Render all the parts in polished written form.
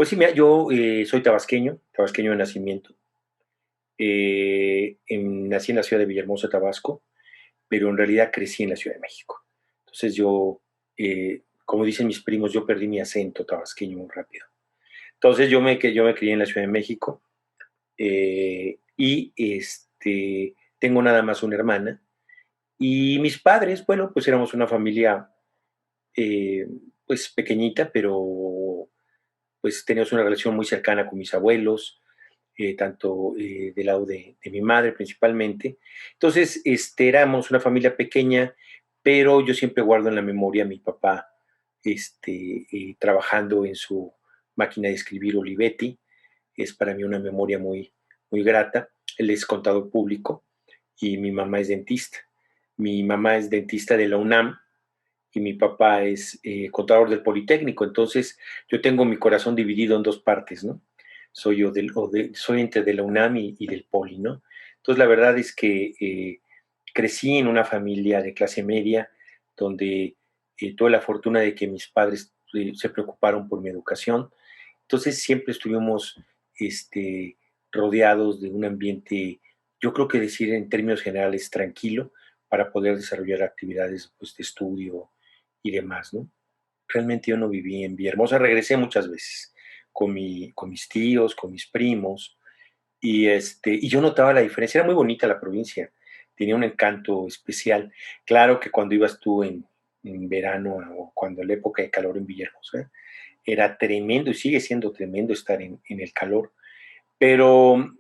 Pues sí, mira, yo soy tabasqueño de nacimiento. Nací en la ciudad de Villahermosa, Tabasco, pero en realidad crecí en la Ciudad de México. Entonces yo, como dicen mis primos, yo perdí mi acento tabasqueño muy rápido. Entonces yo me crié en la Ciudad de México y tengo nada más una hermana. Y mis padres, bueno, pues éramos una familia eh, pues pequeñita, pero pues teníamos una relación muy cercana con mis abuelos, tanto del lado de mi madre principalmente. Entonces, éramos una familia pequeña, pero yo siempre guardo en la memoria a mi papá trabajando en su máquina de escribir Olivetti. Es para mí una memoria muy, muy grata. Él es contador público y mi mamá es dentista. Mi mamá es dentista de la UNAM y mi papá es contador del Politécnico. Entonces, yo tengo mi corazón dividido en dos partes, ¿no? Soy entre de la UNAM y del Poli, ¿no? Entonces, la verdad es que crecí en una familia de clase media donde tuve la fortuna de que mis padres se preocuparon por mi educación. Entonces, siempre estuvimos este, rodeados de un ambiente, yo creo que decir en términos generales, tranquilo para poder desarrollar actividades pues, de estudio y demás, ¿no? Realmente yo no viví en Villahermosa, regresé muchas veces con mis tíos, con mis primos, y yo notaba la diferencia, era muy bonita la provincia, tenía un encanto especial. Claro que cuando ibas tú en verano o cuando la época de calor en Villahermosa, era tremendo y sigue siendo tremendo estar en el calor, pero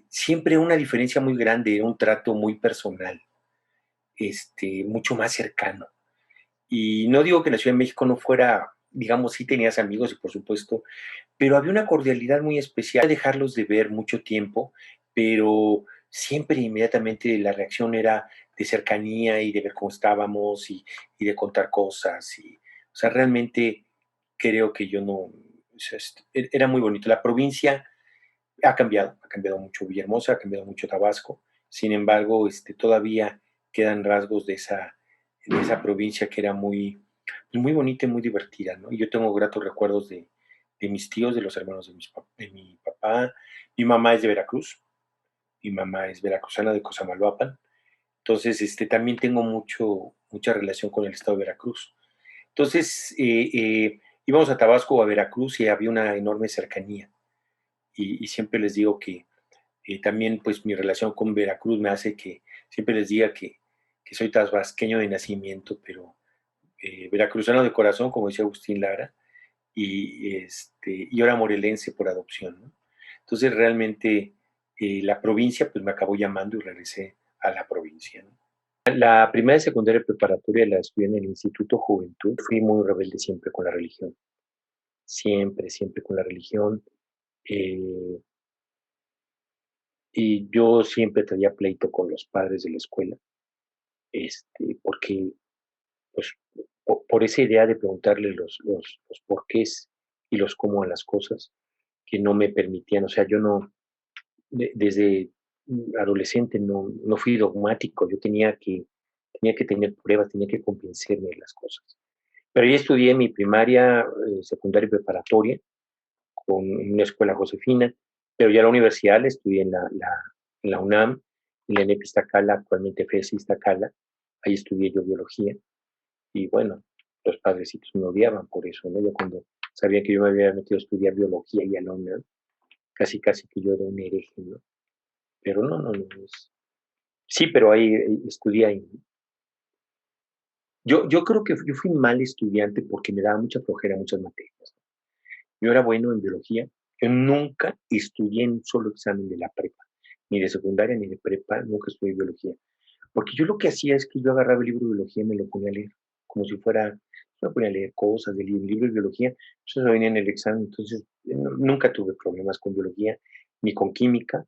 siempre una diferencia muy grande, un trato muy personal, mucho más cercano. Y no digo que en la Ciudad de México no fuera, digamos, sí tenías amigos y por supuesto, pero había una cordialidad muy especial, dejarlos de ver mucho tiempo, pero siempre inmediatamente la reacción era de cercanía y de ver cómo estábamos y de contar cosas. O sea, realmente creo que yo no, o sea, era muy bonito. La provincia ha cambiado mucho Villahermosa, ha cambiado mucho Tabasco. Sin embargo, todavía quedan rasgos de esa provincia que era muy, muy bonita y muy divertida, ¿no? Y yo tengo gratos recuerdos de mis tíos, de los hermanos de mi papá. Mi mamá es de Veracruz, mi mamá es veracruzana de Cosamaloapan. Entonces, también tengo mucha relación con el estado de Veracruz. Entonces, íbamos a Tabasco o a Veracruz y había una enorme cercanía. Y siempre les digo que también pues mi relación con Veracruz me hace que siempre les diga que soy tabasqueño de nacimiento, pero veracruzano de corazón, como decía Agustín Lara, y ahora morelense por adopción, ¿no? Entonces realmente la provincia pues me acabó llamando y regresé a la provincia, ¿no? La primaria, secundaria y preparatoria la estudié en el Instituto Juventud. Fui muy rebelde siempre con la religión, siempre, siempre con la religión. Eh, y yo siempre traía pleito con los padres de la escuela, porque pues por esa idea de preguntarle los porqués y los cómo a las cosas que no me permitían, o sea, yo no, desde adolescente no fui dogmático, yo tenía que tener pruebas, tenía que convencerme de las cosas. Pero yo estudié mi primaria, secundaria y preparatoria con una escuela josefina, pero ya la universidad la estudié en la UNAM, en la ENEP Iztacala, actualmente FES Iztacala, ahí estudié yo biología, y bueno, los padrecitos me odiaban por eso, ¿no? Yo cuando sabían que yo me había metido a estudiar biología y a la UNAM, casi casi que yo era un hereje, ¿no? Pero no es... Sí, pero ahí estudié ahí. Yo creo que yo fui mal estudiante porque me daba mucha flojera muchas materias. Yo era bueno en biología. Yo nunca estudié en un solo examen de la prepa, ni de secundaria ni de prepa, nunca estudié biología. Porque yo lo que hacía es que yo agarraba el libro de biología y me lo ponía a leer, como si fuera, me ponía a leer cosas del libro de biología, eso venía en el examen, entonces nunca tuve problemas con biología, ni con química,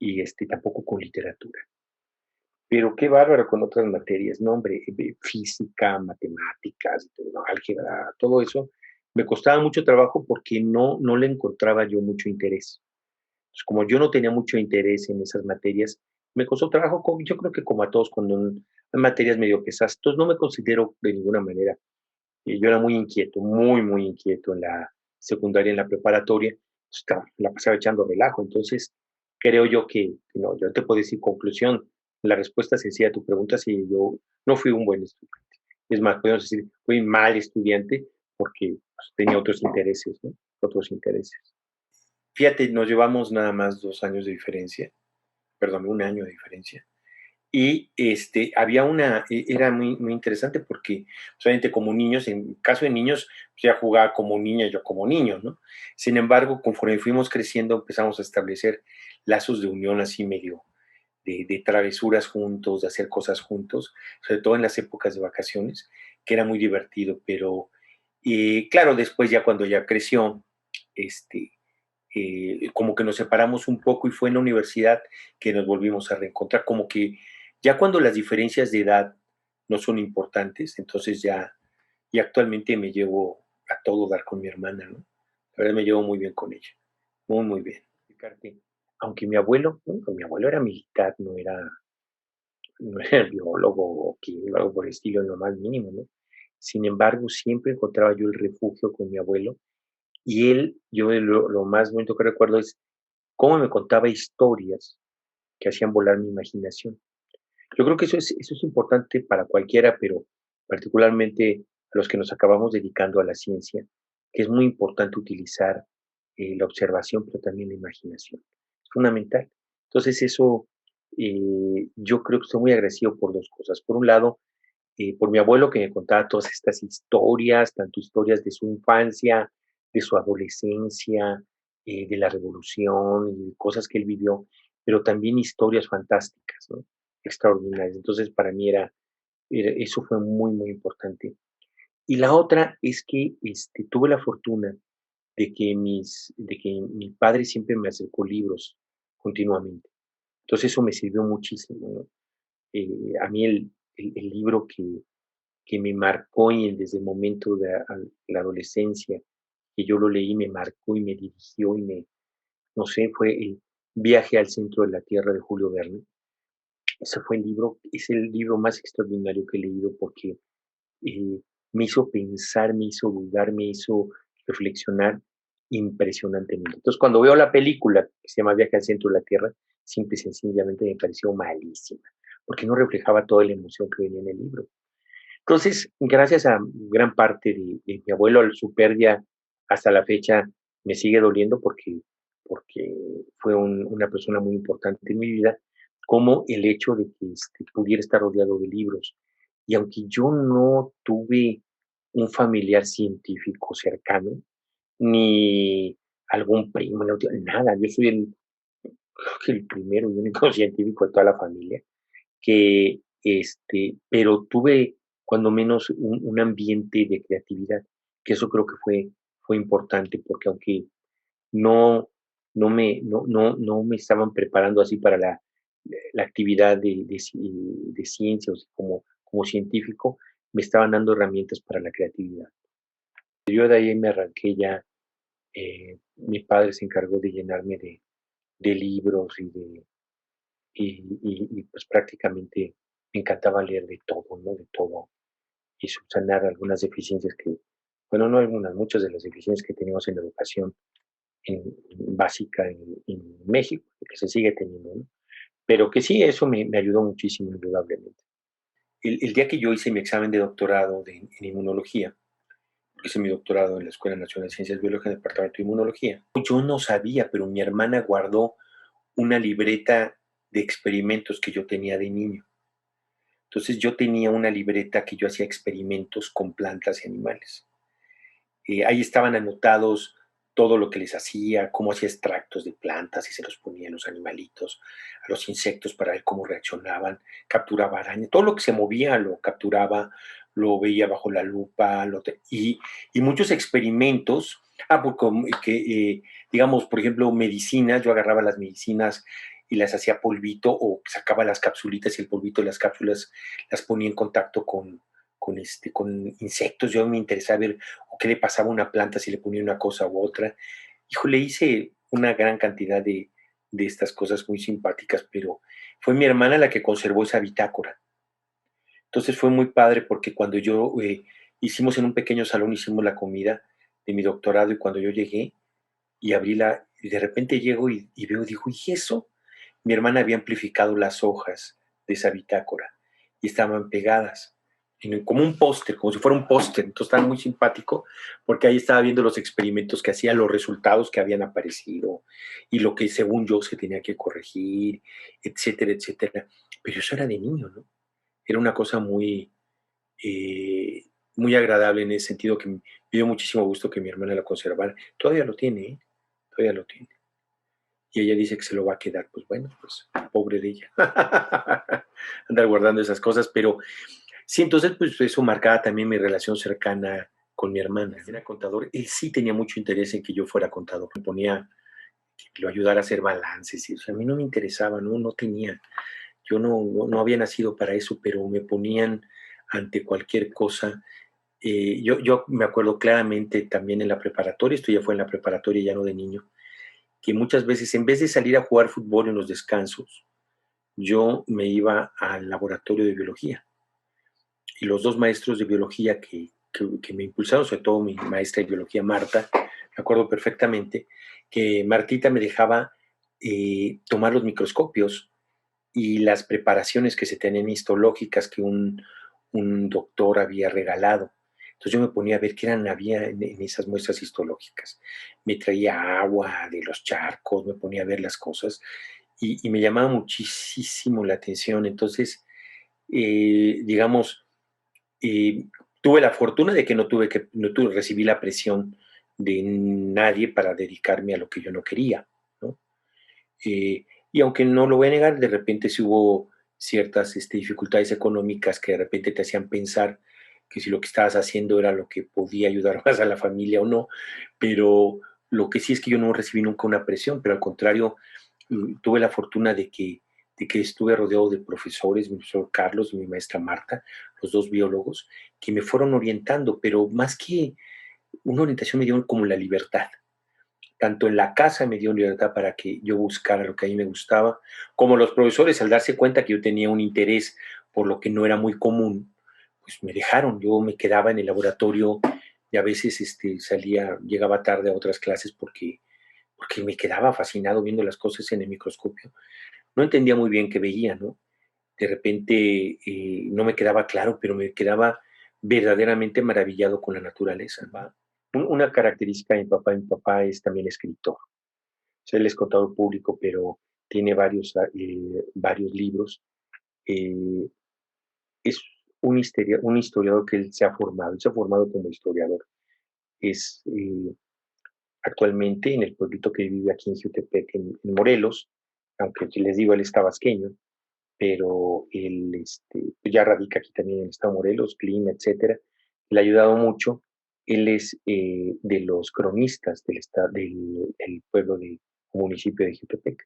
y tampoco con literatura. Pero qué bárbaro con otras materias, no, hombre, física, matemáticas, no, álgebra, todo eso, me costaba mucho trabajo porque no le encontraba yo mucho interés. Pues como yo no tenía mucho interés en esas materias, me costó trabajo, yo creo que como a todos, cuando hay materias medio pesadas, entonces no me considero de ninguna manera. Yo era muy inquieto, muy, muy inquieto secundaria, en la preparatoria, pues, la pasaba echando relajo. Entonces, creo yo que no, yo te puedo decir conclusión, la respuesta sencilla a tu pregunta, si yo no fui un buen estudiante. Es más, podemos decir, fui mal estudiante porque pues, tenía otros intereses, ¿no? Otros intereses. Fíjate, nos llevamos nada más 2 años de diferencia, perdón, 1 año de diferencia. Y había era muy interesante porque, pues, obviamente, como niños, en caso de niños, pues, ella jugaba como niña, yo como niño, ¿no? Sin embargo, conforme fuimos creciendo, empezamos a establecer lazos de unión así medio de travesuras juntos, de hacer cosas juntos, sobre todo en las épocas de vacaciones, que era muy divertido, pero claro, después ya cuando ya creció, este, como que nos separamos un poco y fue en la universidad que nos volvimos a reencontrar, como que ya cuando las diferencias de edad no son importantes, entonces ya, y actualmente me llevo a todo dar con mi hermana, ¿no? La verdad me llevo muy bien con ella, muy, muy bien. Aunque mi abuelo, ¿no? Mi abuelo era militar, no era biólogo o químico, algo por el estilo, en lo más mínimo, ¿no? Sin embargo, siempre encontraba yo el refugio con mi abuelo y él, yo lo más bonito que recuerdo es cómo me contaba historias que hacían volar mi imaginación. Yo creo que eso es importante para cualquiera, pero particularmente a los que nos acabamos dedicando a la ciencia, que es muy importante utilizar la observación, pero también la imaginación. Es fundamental. Entonces eso, yo creo que estoy muy agradecido por 2 cosas. Por un lado, por mi abuelo que me contaba todas estas historias, tanto historias de su infancia, de su adolescencia, de la revolución y cosas que él vivió, pero también historias fantásticas, ¿no? Extraordinarias. Entonces, para mí eso fue muy, muy importante. Y la otra es que tuve la fortuna de que mi padre siempre me acercó libros continuamente. Entonces, eso me sirvió muchísimo, ¿no? A mí el libro que me marcó y desde el momento de la adolescencia, que yo lo leí, me marcó y me dirigió y no sé, fue el Viaje al centro de la Tierra de Julio Verne. Ese fue el libro, es el libro más extraordinario que he leído porque eh, me hizo pensar, me hizo dudar, me hizo reflexionar impresionantemente. Entonces, cuando veo la película que se llama Viaje al centro de la Tierra, simple y sencillamente me pareció malísima, porque no reflejaba toda la emoción que venía en el libro. Entonces, gracias a gran parte de mi abuelo, su pérdida hasta la fecha me sigue doliendo porque fue una persona muy importante en mi vida, como el hecho de que pudiera estar rodeado de libros. Y aunque yo no tuve un familiar científico cercano, ni algún primo, ni nada, yo soy creo que el primero y único científico de toda la familia que, pero tuve cuando menos un ambiente de creatividad, que eso creo que fue importante, porque aunque no, no me estaban preparando así para la actividad de ciencia, o sea, como científico, me estaban dando herramientas para la creatividad. Yo de ahí me arranqué ya, mi padre se encargó de llenarme de libros y pues prácticamente me encantaba leer de todo, ¿no? De todo. Y subsanar algunas deficiencias bueno, no algunas, muchas de las deficiencias que teníamos en la educación básica en México, que se sigue teniendo, ¿no? Pero que sí, eso me ayudó muchísimo, indudablemente. El día que yo hice mi examen de doctorado en inmunología, hice mi doctorado en la Escuela Nacional de Ciencias Biológicas en el Departamento de Inmunología, yo no sabía, pero mi hermana guardó una libreta de experimentos que yo tenía de niño. Entonces yo tenía una libreta que yo hacía experimentos con plantas y animales. Ahí estaban anotados todo lo que les hacía, cómo hacía extractos de plantas y se los ponía a los animalitos, a los insectos para ver cómo reaccionaban, capturaba arañas, todo lo que se movía lo capturaba, lo veía bajo la lupa, y muchos experimentos, digamos, por ejemplo, medicinas, yo agarraba las medicinas y las hacía polvito o sacaba las capsulitas y el polvito de las cápsulas las ponía en contacto con insectos. Yo me interesaba ver o qué le pasaba a una planta si le ponía una cosa u otra. Híjole, hice una gran cantidad de estas cosas muy simpáticas, pero fue mi hermana la que conservó esa bitácora. Entonces fue muy padre porque cuando hicimos en un pequeño salón, hicimos la comida de mi doctorado, y cuando yo llegué y y de repente llego y veo, digo, ¿y eso? Mi hermana había amplificado las hojas de esa bitácora y estaban pegadas como un póster, como si fuera un póster. Entonces estaba muy simpático porque ahí estaba viendo los experimentos que hacía, los resultados que habían aparecido y lo que según yo se tenía que corregir, etcétera, etcétera. Pero eso era de niño, ¿no? Era una cosa eh, muy agradable en ese sentido que me dio muchísimo gusto que mi hermana lo conservara. Todavía lo tiene, ¿eh? Todavía lo tiene. Y ella dice que se lo va a quedar. Pues bueno, pues pobre de ella. Andar guardando esas cosas, pero sí, entonces pues eso marcaba también mi relación cercana con mi hermana. Era contador, él sí tenía mucho interés en que yo fuera contador. Me ponía que lo ayudara a hacer balances y eso. A mí no me interesaba, no tenía. Yo no había nacido para eso, pero me ponían ante cualquier cosa. Yo me acuerdo claramente también en la preparatoria, esto ya fue en la preparatoria, ya no de niño, que muchas veces en vez de salir a jugar fútbol en los descansos, yo me iba al laboratorio de biología. Y los dos maestros de biología que me impulsaron, sobre todo mi maestra de biología, Marta, me acuerdo perfectamente que Martita me dejaba tomar los microscopios y las preparaciones que se tenían histológicas que un doctor había regalado. Entonces yo me ponía a ver qué había en esas muestras histológicas. Me traía agua de los charcos, me ponía a ver las cosas y me llamaba muchísimo la atención. Entonces, digamos, tuve la fortuna de que recibí la presión de nadie para dedicarme a lo que yo no quería, ¿no? Y aunque no lo voy a negar, de repente sí hubo ciertas dificultades económicas que de repente te hacían pensar que si lo que estabas haciendo era lo que podía ayudar más a la familia o no, pero lo que sí es que yo no recibí nunca una presión, pero al contrario, tuve la fortuna de que estuve rodeado de profesores, mi profesor Carlos y mi maestra Marta, los dos biólogos, que me fueron orientando, pero más que una orientación me dieron como la libertad. Tanto en la casa me dio libertad para que yo buscara lo que a mí me gustaba, como los profesores al darse cuenta que yo tenía un interés por lo que no era muy común, pues me dejaron. Yo me quedaba en el laboratorio y a veces llegaba tarde a otras clases porque me quedaba fascinado viendo las cosas en el microscopio. No entendía muy bien qué veía, ¿no? De repente no me quedaba claro, pero me quedaba verdaderamente maravillado con la naturaleza. ¿Va? Una característica de mi papá es también escritor. O sea, él es contador público, pero tiene varios libros. Eh, es un historiador que él se ha formado como historiador. Es actualmente en el pueblito que vive aquí en Jutepec, en Morelos, aunque les digo, él es tabasqueño, pero él ya radica aquí también en el estado de Morelos, clima, etcétera. Le ha ayudado mucho. Él es de los cronistas del pueblo del municipio de Jutepec.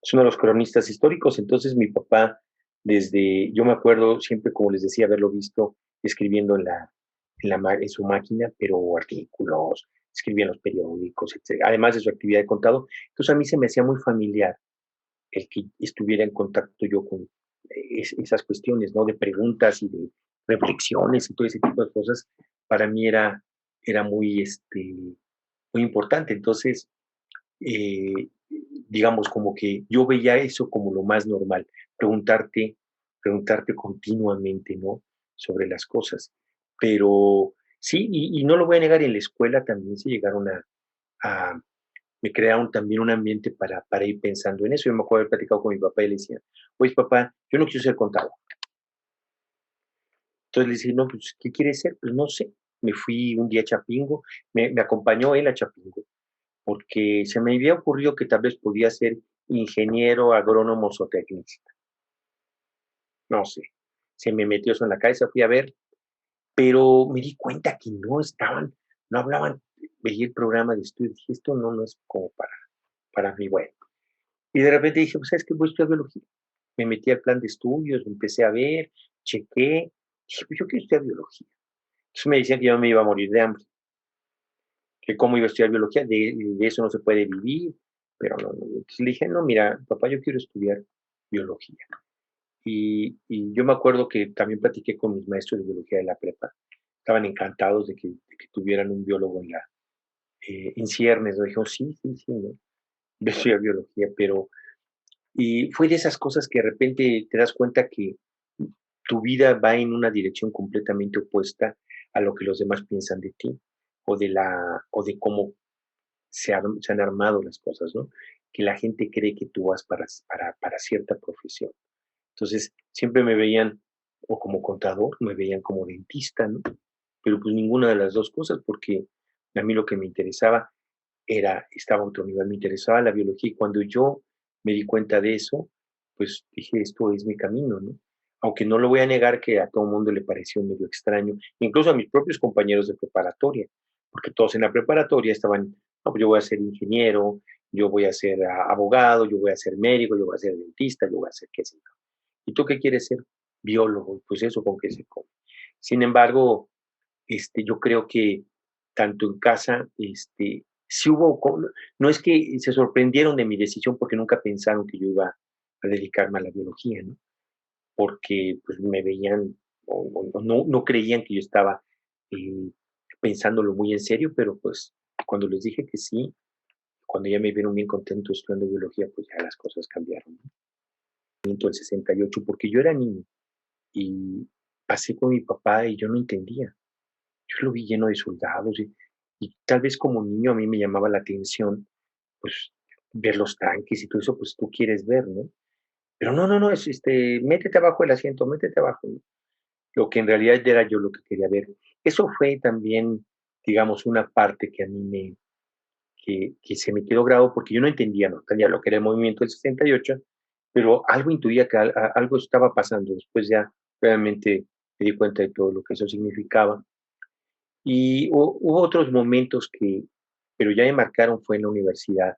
Es uno de los cronistas históricos. Entonces mi papá, yo me acuerdo siempre, como les decía, haberlo visto escribiendo en su máquina, pero artículos, escribía en los periódicos, etcétera, además de su actividad de contado. Entonces a mí se me hacía muy familiar el que estuviera en contacto yo con esas cuestiones, ¿no? De preguntas y de reflexiones y todo ese tipo de cosas, para mí era muy importante. Entonces, eh, digamos, como que yo veía eso como lo más normal, preguntarte, preguntarte continuamente, ¿no? Sobre las cosas. Pero sí, y no lo voy a negar, en la escuela también se llegaron a me crearon también un ambiente para ir pensando en eso. Yo me acuerdo haber platicado con mi papá y le decía, pues papá, yo no quiero ser contador. Entonces le decía, no, pues, ¿qué quieres ser? Pues no sé. Me fui un día a Chapingo, me acompañó él a Chapingo, porque se me había ocurrido que tal vez podía ser ingeniero, agrónomo o tecnista. No sé. Se me metió eso en la cabeza, fui a ver, pero me di cuenta que no hablaban, veía el programa de estudio, dije, esto no es como para mí, bueno. Y de repente dije, pues, ¿sabes qué? Voy a estudiar biología. Me metí al plan de estudios, empecé a ver, chequé, dije, pues yo quiero estudiar biología. Entonces me decían que yo me iba a morir de hambre, que cómo iba a estudiar biología, de eso no se puede vivir, pero no. Entonces le dije, no, mira, papá, yo quiero estudiar biología. Y yo me acuerdo que también platiqué con mis maestros de biología de la prepa. Estaban encantados de que tuvieran un biólogo en ciernes, ¿no? Dijo, sí, sí, sí, ¿no? Yo estudié biología, pero y fue de esas cosas que de repente te das cuenta que tu vida va en una dirección completamente opuesta a lo que los demás piensan de ti o de cómo se han armado las cosas, ¿no? Que la gente cree que tú vas para cierta profesión. Entonces, siempre me veían o como contador, me veían como dentista, ¿no? Pero pues ninguna de las dos cosas, porque a mí lo que me interesaba estaba a otro nivel, me interesaba la biología y cuando yo me di cuenta de eso, pues dije, esto es mi camino, ¿no? Aunque no lo voy a negar que a todo el mundo le pareció medio extraño, incluso a mis propios compañeros de preparatoria, porque todos en la preparatoria estaban, no, pues yo voy a ser ingeniero, yo voy a ser abogado, yo voy a ser médico, yo voy a ser dentista, yo voy a ser qué sé yo. ¿Y tú qué quieres ser? Biólogo, pues eso con qué se come. Sin embargo, yo creo que tanto en casa, sí hubo, no es que se sorprendieron de mi decisión porque nunca pensaron que yo iba a dedicarme a la biología, ¿no? Porque pues me veían o no creían que yo estaba eh, pensándolo muy en serio, pero pues cuando les dije que sí, cuando ya me vieron bien contento estudiando biología, pues ya las cosas cambiaron, ¿no? El 68, porque yo era niño y pasé con mi papá y yo no entendía. Yo lo vi lleno de soldados y tal vez como niño a mí me llamaba la atención, pues, ver los tanques y todo eso, pues, tú quieres ver, ¿no? Pero no, no, no, métete abajo del asiento, métete abajo, ¿no? Lo que en realidad era yo lo que quería ver. Eso fue también, digamos, una parte que a mí que se me quedó grabado porque yo no entendía lo que era el movimiento del 68, pero algo intuía que algo estaba pasando. Después ya realmente me di cuenta de todo lo que eso significaba. Y hubo otros momentos pero ya me marcaron, fue en la universidad,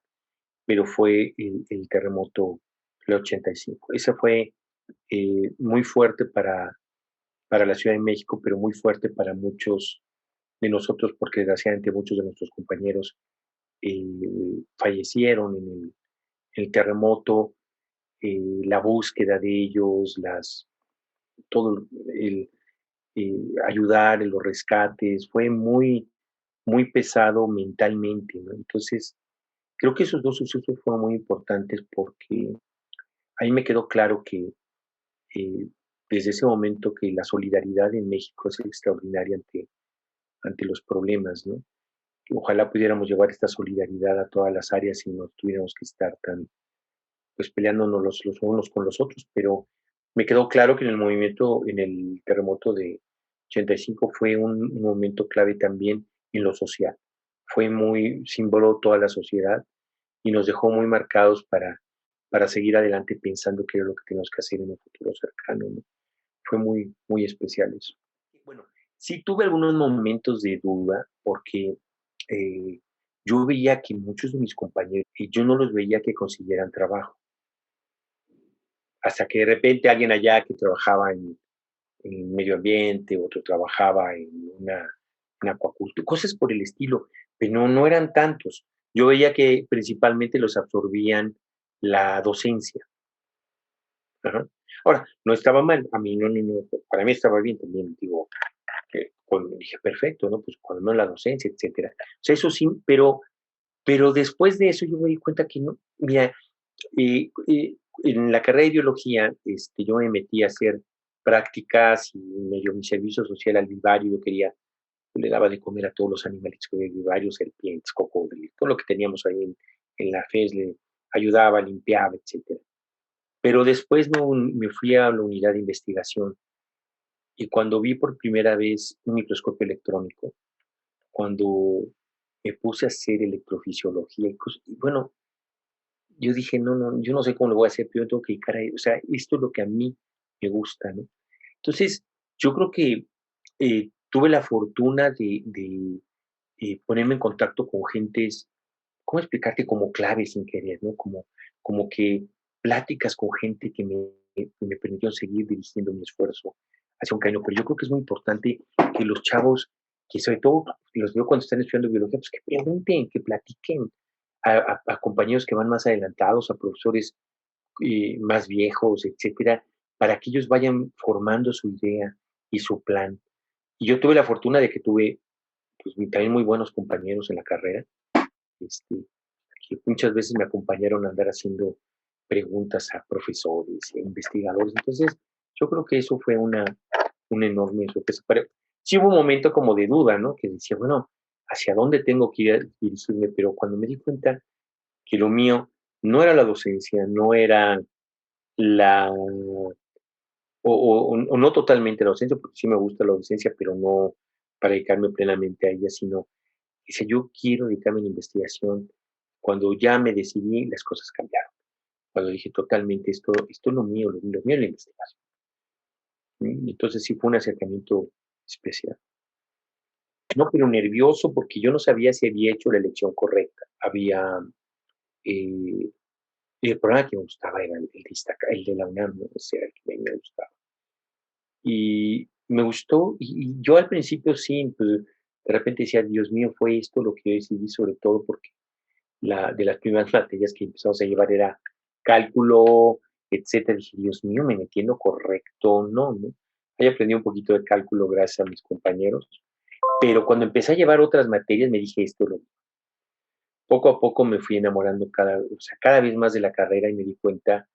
pero fue el terremoto del 85. Ese fue muy fuerte para la Ciudad de México, pero muy fuerte para muchos de nosotros, porque desgraciadamente muchos de nuestros compañeros fallecieron en el terremoto, la búsqueda de ellos, todo el ayudar en los rescates, fue muy pesado mentalmente, ¿no? Entonces, creo que esos 2 sucesos fueron muy importantes porque ahí me quedó claro que, eh, desde ese momento que la solidaridad en México es extraordinaria ante los problemas, ¿no? Ojalá pudiéramos llevar esta solidaridad a todas las áreas y no tuviéramos que estar tan, pues, peleándonos los unos con los otros, pero me quedó claro que en el terremoto de 85 fue un momento clave también en lo social. Fue muy símbolo toda la sociedad y nos dejó muy marcados para seguir adelante pensando qué era lo que teníamos que hacer en un futuro cercano, ¿no? Fue muy especial eso. Bueno, sí tuve algunos momentos de duda porque eh, yo veía que muchos de mis compañeros, y yo no los veía que consiguieran trabajo, hasta que de repente alguien allá que trabajaba en medio ambiente, otro trabajaba en acuacultura, cosas por el estilo, pero no eran tantos. Yo veía que principalmente los absorbían la docencia. Ajá. Ahora, no estaba mal, a mí no, para mí estaba bien también, digo, dije, perfecto, ¿no? Pues cuando no la docencia, etcétera. O sea, eso sí, pero después de eso yo me di cuenta que no. Mira, en la carrera de biología, yo me metí a hacer prácticas y medio mi servicio social al vivario, yo quería, le daba de comer a todos los animales del vivario, serpientes, cocodrilos, todo lo que teníamos ahí en la FES, le ayudaba, limpiaba, etcétera. Pero después me fui a la unidad de investigación y cuando vi por primera vez un microscopio electrónico, cuando me puse a hacer electrofisiología y bueno, yo dije: "No, no, yo no sé cómo lo voy a hacer, pero yo tengo que dedicar a ello". O sea, esto es lo que a mí me gusta, ¿no? Entonces, yo creo que, tuve la fortuna de ponerme en contacto con gentes, ¿cómo explicarte? Como clave sin querer, ¿no? Como que pláticas con gente que me permitieron seguir dirigiendo mi esfuerzo hacia un camino. Pero yo creo que es muy importante que los chavos, que sobre todo los veo cuando están estudiando biología, pues que pregunten, que platiquen a compañeros que van más adelantados, a profesores más viejos, etcétera, para que ellos vayan formando su idea y su plan. Y yo tuve la fortuna de que tuve pues, también muy buenos compañeros en la carrera que muchas veces me acompañaron a andar haciendo preguntas a profesores e investigadores. Entonces, yo creo que eso fue una enorme sorpresa. Pero sí hubo un momento como de duda, ¿no? Que decía, bueno, ¿hacia dónde tengo que ir a dirigirme? Pero cuando me di cuenta que lo mío no era la docencia, no era la, o no totalmente la docencia, porque sí me gusta la docencia, pero no para dedicarme plenamente a ella, sino dice, yo quiero dedicarme a la investigación. Cuando ya me decidí, las cosas cambiaron. Cuando dije totalmente esto es lo mío es la investigación. Entonces sí fue un acercamiento especial. No, pero nervioso porque yo no sabía si había hecho la elección correcta. Eh, el programa que me gustaba era el de la UNAM, ¿no? Ese era el que me gustaba. Y me gustó, y yo al principio sí, pues de repente decía, Dios mío, fue esto lo que yo decidí, sobre todo porque de las primeras materias que empezamos a llevar era cálculo, etcétera. Dije, Dios mío, me metí en lo correcto, no. Ahí aprendí un poquito de cálculo gracias a mis compañeros, pero cuando empecé a llevar otras materias me dije esto, poco a poco me fui enamorando cada vez más de la carrera y me di cuenta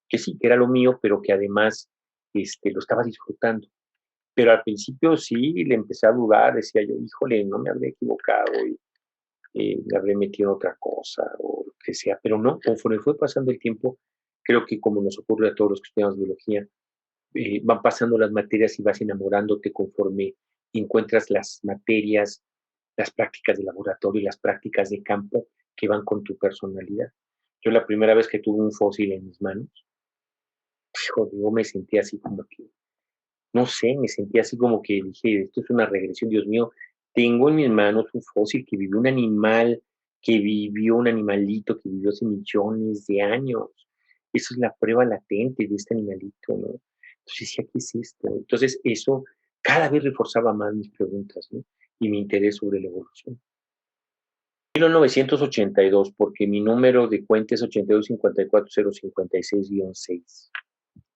que sí, que era lo mío, pero que además lo estaba disfrutando. Pero al principio sí le empecé a dudar, decía yo, híjole, no me habré equivocado y me habré metido en otra cosa o lo que sea, pero no, conforme fue pasando el tiempo, creo que como nos ocurre a todos los que estudiamos biología, van pasando las materias y vas enamorándote conforme encuentras las materias, las prácticas de laboratorio y las prácticas de campo que van con tu personalidad. Yo la primera vez que tuve un fósil en mis manos, hijo, yo me sentía así como que, no sé, me sentía así como que dije, esto es una regresión, Dios mío, tengo en mis manos un fósil que vivió un animal, que vivió un animalito, que vivió hace millones de años. Eso es la prueba latente de este animalito, ¿no? Entonces decía, ¿qué es esto? Entonces eso cada vez reforzaba más mis preguntas, ¿no? Y mi interés sobre la evolución. 1982, porque mi número de cuenta es 8254056-6.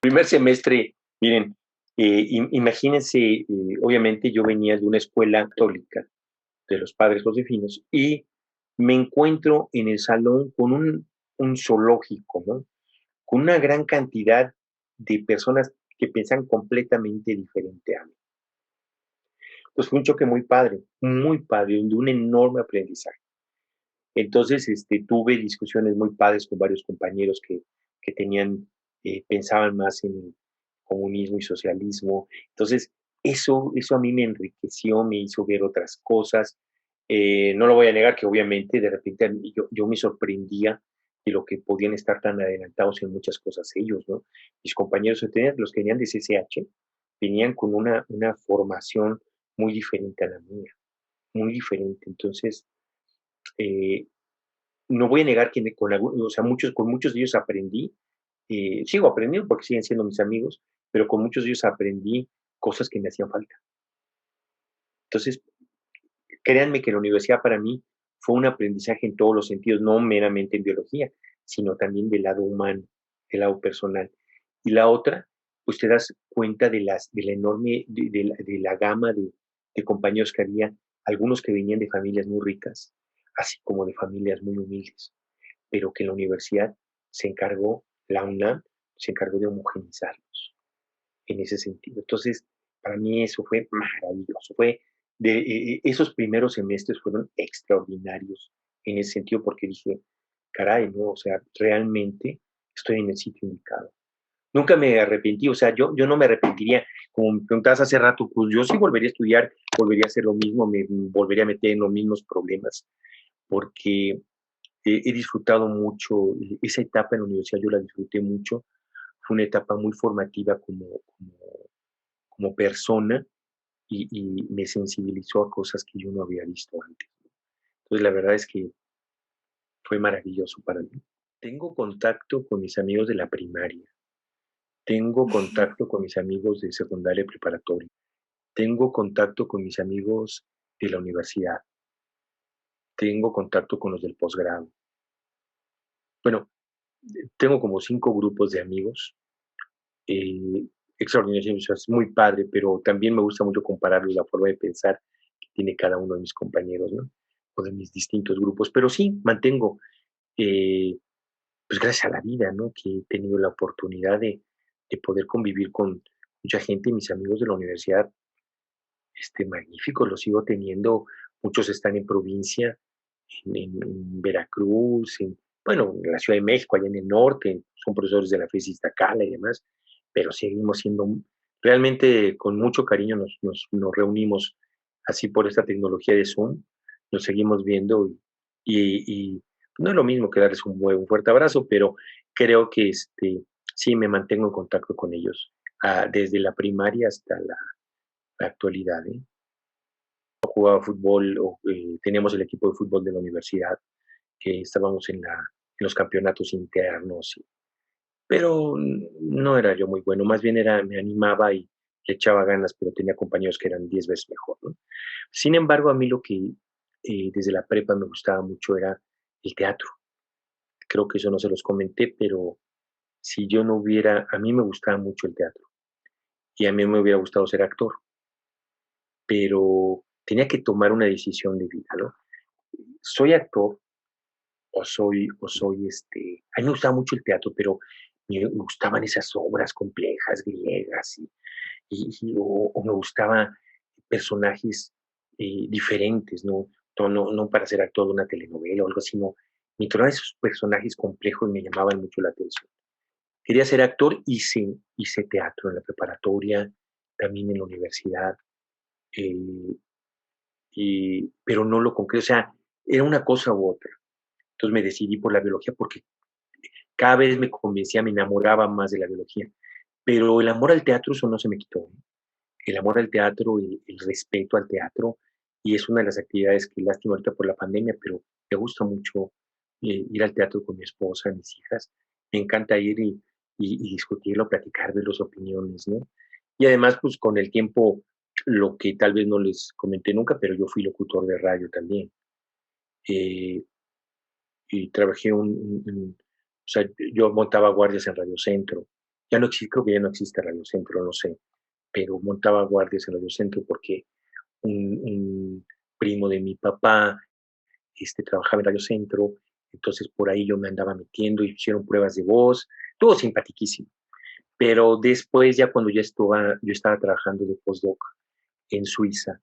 Primer semestre, miren, imagínense, obviamente yo venía de una escuela católica de los padres josefinos y me encuentro en el salón con un zoológico, ¿no? Con una gran cantidad de personas que piensan completamente diferente a mí. Pues fue un choque muy padre, de un enorme aprendizaje. Entonces, tuve discusiones muy padres con varios compañeros que tenían, pensaban más en el comunismo y socialismo. Entonces, eso a mí me enriqueció, me hizo ver otras cosas. No lo voy a negar que obviamente de repente yo me sorprendía de lo que podían estar tan adelantados en muchas cosas ellos, ¿no? Mis compañeros, los que venían de CCH, venían con una formación muy diferente a la mía, muy diferente. Entonces, eh, no voy a negar que o sea, con muchos de ellos aprendí, sigo aprendiendo porque siguen siendo mis amigos, pero con muchos de ellos aprendí cosas que me hacían falta. Entonces, créanme que la universidad para mí fue un aprendizaje en todos los sentidos, no meramente en biología, sino también del lado humano, del lado personal. Y la otra, pues te das cuenta de la enorme, de la gama de compañeros que había, algunos que venían de familias muy ricas, así como de familias muy humildes, pero que la universidad la UNAM, se encargó de homogenizarlos en ese sentido. Entonces, para mí eso fue maravilloso. Esos primeros semestres fueron extraordinarios en ese sentido porque dije, caray, no, o sea, realmente estoy en el sitio indicado. Nunca me arrepentí, o sea, yo no me arrepentiría. Como me preguntabas hace rato, pues yo sí volvería a estudiar, volvería a hacer lo mismo, me volvería a meter en los mismos problemas, porque he disfrutado mucho, esa etapa en la universidad yo la disfruté mucho, fue una etapa muy formativa como persona y me sensibilizó a cosas que yo no había visto antes. Entonces la verdad es que fue maravilloso para mí. Tengo contacto con mis amigos de la primaria, tengo contacto con mis amigos de secundaria y preparatoria, tengo contacto con mis amigos de la universidad, tengo contacto con los del posgrado. Bueno, tengo como 5 grupos de amigos eh, extraordinario, es muy padre, pero también me gusta mucho compararlo y la forma de pensar que tiene cada uno de mis compañeros, ¿no? o de mis distintos grupos, pero sí mantengo, eh, pues gracias a la vida, ¿no? Que he tenido la oportunidad de poder convivir con mucha gente, mis amigos de la universidad, magníficos, los sigo teniendo, muchos están en provincia, en Veracruz, bueno, en la Ciudad de México, allá en el norte, son profesores de la FES Iztacala y demás, pero seguimos siendo, realmente con mucho cariño nos reunimos así por esta tecnología de Zoom, nos seguimos viendo y no es lo mismo que darles un fuerte abrazo, pero creo que sí me mantengo en contacto con ellos, desde la primaria hasta la actualidad, ¿eh? Jugaba fútbol, teníamos el equipo de fútbol de la universidad, que estábamos en los campeonatos internos, pero no era yo muy bueno, más bien me animaba y le echaba ganas, pero tenía compañeros que eran 10 veces mejor, ¿no? Sin embargo, a mí lo que desde la prepa me gustaba mucho era el teatro. Creo que eso no se los comenté, pero si yo no hubiera, a mí me gustaba mucho el teatro y a mí me hubiera gustado ser actor, pero tenía que tomar una decisión de vida, ¿no? Soy actor a mí me gustaba mucho el teatro, pero me gustaban esas obras complejas griegas o me gustaban personajes diferentes, no para ser actor de una telenovela o algo así, no. Me tomaban esos personajes complejos y me llamaban mucho la atención. Quería ser actor, hice teatro en la preparatoria, también en la universidad, eh, pero no lo concreto, o sea, era una cosa u otra. Entonces me decidí por la biología porque cada vez me convencía, me enamoraba más de la biología. Pero el amor al teatro, eso no se me quitó, ¿eh? El amor al teatro, el respeto al teatro, y es una de las actividades que lástima ahorita por la pandemia, pero me gusta mucho ir al teatro con mi esposa, mis hijas. Me encanta ir y discutirlo, platicar de las opiniones, ¿no? Y además, pues con el tiempo, lo que tal vez no les comenté nunca, pero yo fui locutor de radio también. Eh, y trabajé o sea, yo montaba guardias en Radio Centro. Ya no existe, creo que ya no existe Radio Centro, no sé, pero montaba guardias en Radio Centro porque un primo de mi papá trabajaba en Radio Centro, entonces por ahí yo me andaba metiendo, hicieron pruebas de voz, todo simpatiquísimo. Pero después, ya cuando yo estaba trabajando de postdoc en Suiza,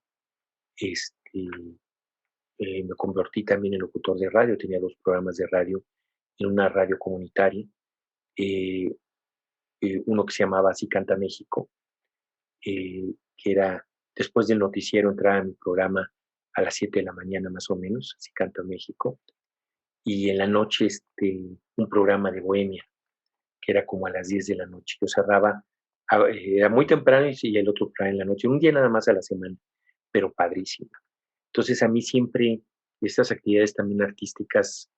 este, me convertí también en locutor de radio, tenía 2 programas de radio en una radio comunitaria, eh, uno que se llamaba Así Canta México, que era después del noticiero, entraba en mi programa a las 7 de la mañana más o menos, Así Canta México, y en la noche un programa de Bohemia, que era como a las 10 de la noche. Yo cerraba, era muy temprano y el otro programa en la noche, un día nada más a la semana, pero padrísimo. Entonces a mí siempre estas actividades también artísticas,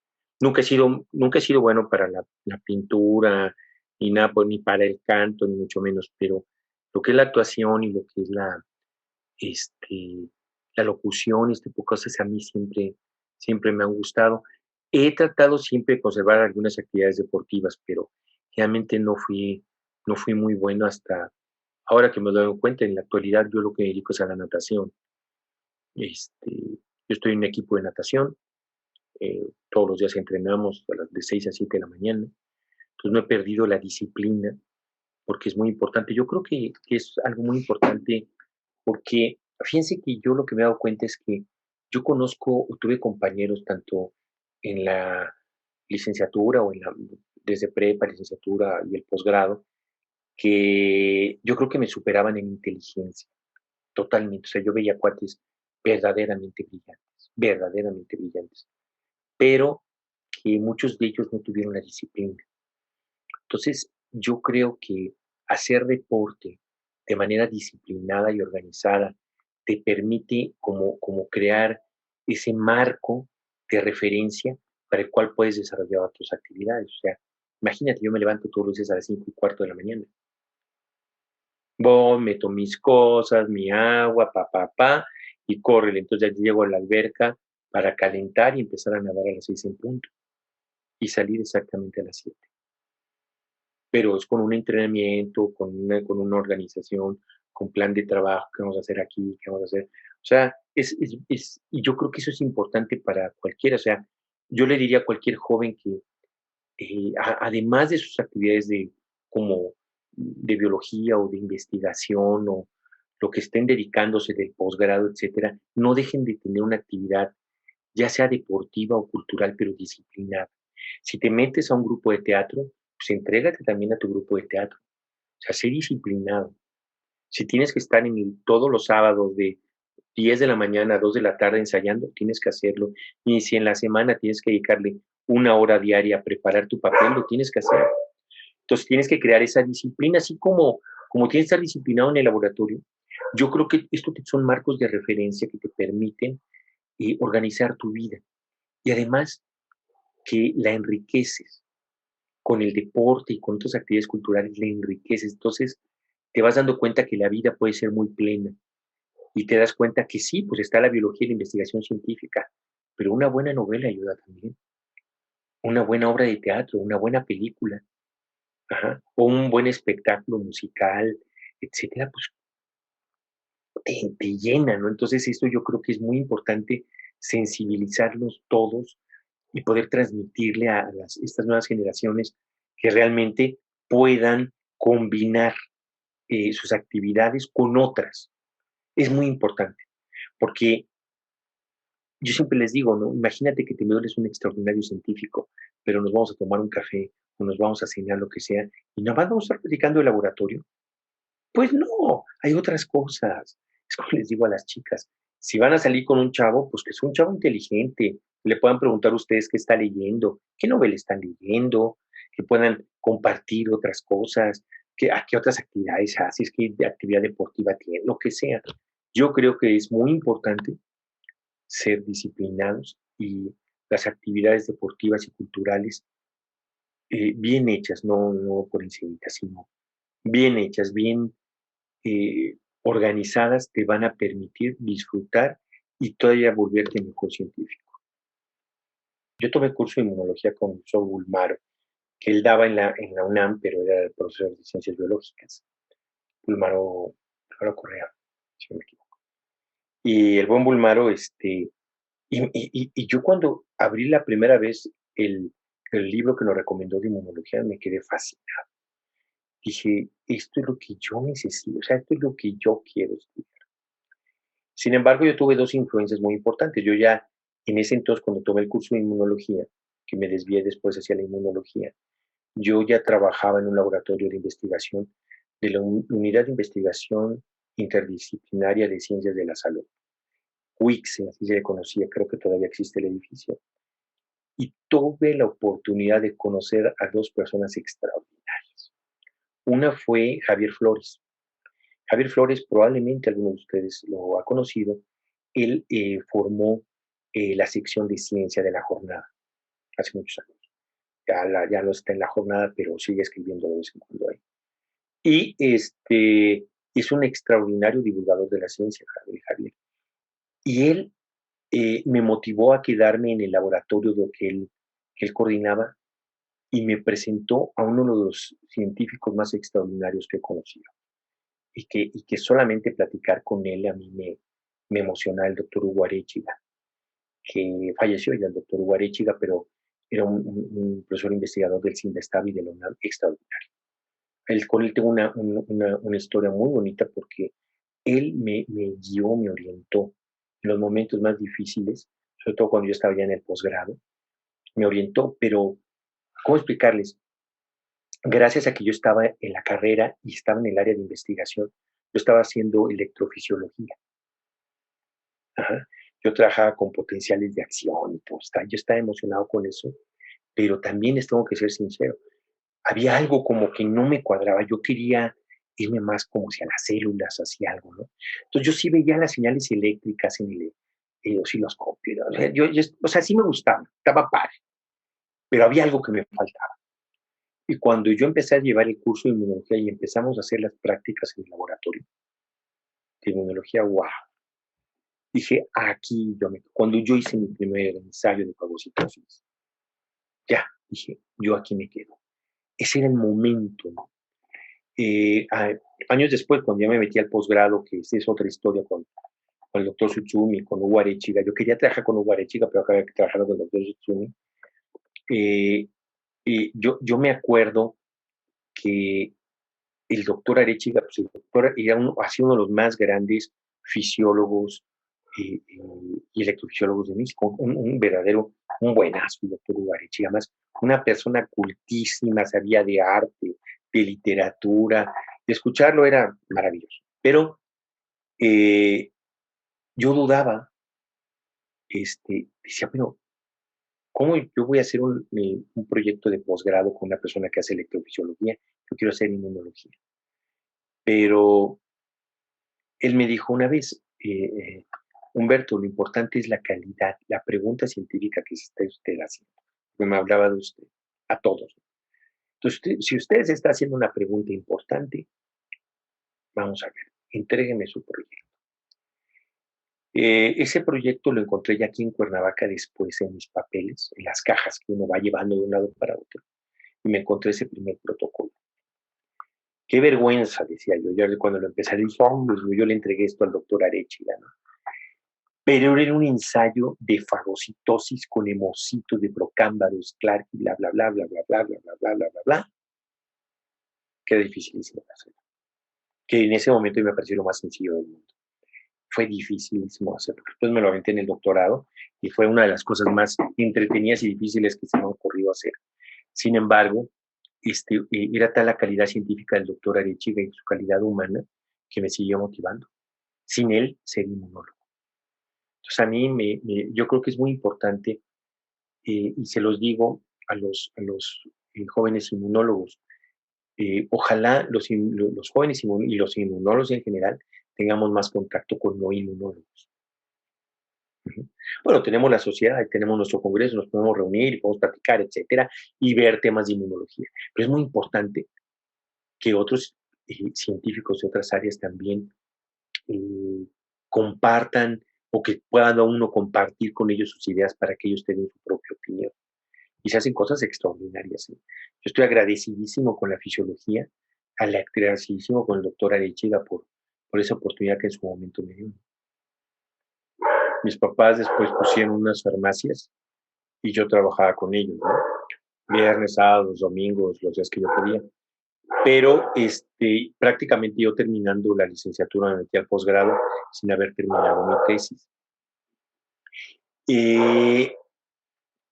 nunca he sido bueno para la pintura, ni nada, ni para el canto, ni mucho menos, pero lo que es la actuación y lo que es este, la locución y este tipo de cosas a mí siempre me han gustado. He tratado siempre de conservar algunas actividades deportivas, pero realmente no fui muy bueno hasta ahora que me doy cuenta. En la actualidad yo lo que me dedico es a la natación. Yo estoy en un equipo de natación, todos los días entrenamos de 6 a 7 de la mañana, entonces no he perdido la disciplina porque es muy importante. Yo creo que es algo muy importante porque fíjense que yo lo que me he dado cuenta es que yo conozco o tuve compañeros tanto en la licenciatura o desde prepa, licenciatura y el posgrado, que yo creo que me superaban en inteligencia, totalmente. O sea, yo veía cuates verdaderamente brillantes, pero que muchos de ellos no tuvieron la disciplina. Entonces, yo creo que hacer deporte de manera disciplinada y organizada te permite como crear ese marco de referencia para el cual puedes desarrollar tus actividades. O sea, imagínate, yo me levanto todos los días a las 5:15 de la mañana. Voy, meto mis cosas, mi agua, y córrele. Entonces ya llego a la alberca para calentar y empezar a nadar a las 6 en punto y salir exactamente a las 7. Pero es con un entrenamiento, con una organización, con plan de trabajo, qué vamos a hacer aquí, qué vamos a hacer. O sea, y yo creo que eso es importante para cualquiera. O sea, yo le diría a cualquier joven que además de sus actividades como de biología o de investigación o lo que estén dedicándose del posgrado, etcétera, no dejen de tener una actividad, ya sea deportiva o cultural, pero disciplinada. Si te metes a un grupo de teatro, pues entrégate también a tu grupo de teatro. O sea, sé disciplinado. Si tienes que estar todos los sábados de 10 de la mañana a 2 de la tarde ensayando, tienes que hacerlo. Y si en la semana tienes que dedicarle 1 hora diaria a preparar tu papel, lo tienes que hacer. Entonces tienes que crear esa disciplina, así como tienes que estar disciplinado en el laboratorio. Yo creo que estos son marcos de referencia que te permiten organizar tu vida y además que la enriqueces con el deporte y con otras actividades culturales, la enriqueces. Entonces te vas dando cuenta que la vida puede ser muy plena y te das cuenta que sí, pues está la biología y la investigación científica, pero una buena novela ayuda también, una buena obra de teatro, una buena película, ajá, o un buen espectáculo musical, etcétera, pues te llena, ¿no? Entonces, esto yo creo que es muy importante sensibilizarnos todos y poder transmitirle a estas nuevas generaciones que realmente puedan combinar sus actividades con otras. Es muy importante, porque yo siempre les digo, ¿no? Imagínate que te vuelves un extraordinario científico, pero nos vamos a tomar un café o nos vamos a cenar, lo que sea, y nada más vamos a estar platicando de laboratorio. Pues no, hay otras cosas. Es como les digo a las chicas, si van a salir con un chavo, pues que sea un chavo inteligente, le puedan preguntar a ustedes qué está leyendo, qué novela están leyendo, que puedan compartir otras cosas, qué otras actividades haces, qué actividad deportiva tiene, lo que sea. Yo creo que es muy importante ser disciplinados y las actividades deportivas y culturales bien hechas, no por encima, sino bien hechas, bien organizadas, te van a permitir disfrutar y todavía volverte mejor científico. Yo tomé curso de inmunología con el profesor Bulmaro, que él daba en la UNAM, pero era el profesor de ciencias biológicas. Bulmaro Correa, si no me equivoco. Y el buen Bulmaro, y yo cuando abrí la primera vez el libro que nos recomendó de inmunología, me quedé fascinado. Dije, esto es lo que yo necesito, o sea, esto es lo que yo quiero estudiar. Sin embargo, yo tuve dos influencias muy importantes. Yo ya, en ese entonces, cuando tomé el curso de inmunología, que me desvié después hacia la inmunología, yo ya trabajaba en un laboratorio de investigación de la Unidad de Investigación Interdisciplinaria de Ciencias de la Salud. UICSE, así se le conocía, creo que todavía existe el edificio. Y tuve la oportunidad de conocer a dos personas extraordinarias. Una fue Javier Flores. Javier Flores, probablemente alguno de ustedes lo ha conocido, él formó la sección de ciencia de la jornada hace muchos años. Ya no está en la jornada, pero sigue escribiendo de vez en cuando ahí. Y es un extraordinario divulgador de la ciencia, Javier. Y él me motivó a quedarme en el laboratorio que él coordinaba y me presentó a uno de los científicos más extraordinarios que he conocido. Y que solamente platicar con él a mí me emociona, el doctor Hugo Arechiga, que falleció ya el doctor Hugo Arechiga, pero era un profesor investigador del CINVESTAB y de la UNAM extraordinario. Con él tengo una historia muy bonita porque él me guió, me orientó en los momentos más difíciles, sobre todo cuando yo estaba ya en el posgrado, me orientó, pero ¿cómo explicarles? Gracias a que yo estaba en la carrera y estaba en el área de investigación, yo estaba haciendo electrofisiología. Ajá. Yo trabajaba con potenciales de acción y todo. Yo estaba emocionado con eso, pero también les tengo que ser sincero. Había algo como que no me cuadraba. Yo quería irme más como hacia las células, hacia algo, ¿no? Entonces yo sí veía las señales eléctricas en el osciloscopio. ¿No? O sea, sí me gustaba, estaba padre, pero había algo que me faltaba. Y cuando yo empecé a llevar el curso de inmunología y empezamos a hacer las prácticas en el laboratorio de inmunología, wow, dije, aquí cuando yo hice mi primer ensayo de fagocitosis, ya, dije, yo aquí me quedo. Ese era el momento, ¿no? Años después, cuando ya me metí al posgrado, que esa es otra historia con el doctor Tsutsumi, con Hugo Arechiga, yo quería trabajar con Hugo Arechiga, pero acabé trabajando con el doctor Tsutsumi. Yo me acuerdo que el doctor Arechiga, pues el doctor era ha sido uno de los más grandes fisiólogos y electrofisiólogos de México, un verdadero, un buenazo, el doctor Hugo Arechiga, además una persona cultísima, sabía de arte, de literatura, de escucharlo era maravilloso. Pero eh, yo dudaba, decía, pero ¿cómo yo voy a hacer un proyecto de posgrado con una persona que hace electrofisiología? Yo quiero hacer inmunología. Pero él me dijo una vez, Humberto, lo importante es la calidad, la pregunta científica que está usted haciendo. Me hablaba de usted, a todos. Entonces, si usted se está haciendo una pregunta importante, vamos a ver, entrégueme su proyecto. Ese proyecto lo encontré ya aquí en Cuernavaca después en mis papeles, en las cajas que uno va llevando de un lado para otro, y me encontré ese primer protocolo. Qué vergüenza, decía yo, ya cuando lo empecé, dije, oh, yo le entregué esto al doctor Arechiga, ¿no? Pero era un ensayo de fagocitosis con hemocitos de procámbaros, Clark, y bla, bla, bla, bla, bla, bla, bla, bla, bla, bla, bla, bla, que era dificilísimo hacer. Que en ese momento me pareció lo más sencillo del mundo. Fue dificilísimo hacer, porque después me lo aventé en el doctorado y fue una de las cosas más entretenidas y difíciles que se me ha ocurrido hacer. Sin embargo, era tal la calidad científica del doctor Arechiga y su calidad humana que me siguió motivando. Sin él, ser inmunólogo. Entonces, a mí, yo creo que es muy importante, y se los digo a los jóvenes inmunólogos, ojalá los jóvenes y los inmunólogos en general tengamos más contacto con no inmunólogos. Ujú. Bueno, tenemos la sociedad, tenemos nuestro congreso, nos podemos reunir, podemos platicar, etcétera, y ver temas de inmunología. Pero es muy importante que otros científicos de otras áreas también eh, compartan o que pueda uno compartir con ellos sus ideas para que ellos tengan su propia opinión. Y se hacen cosas extraordinarias. ¿Eh? Yo estoy agradecidísimo con la fisiología, agradecidísimo con el doctor Arechiga por esa oportunidad que en su momento me dio. Mis papás después pusieron unas farmacias y yo trabajaba con ellos, ¿no? Viernes, sábados, domingos, los días que yo podía. Pero prácticamente yo terminando la licenciatura me metí al posgrado sin haber terminado mi tesis.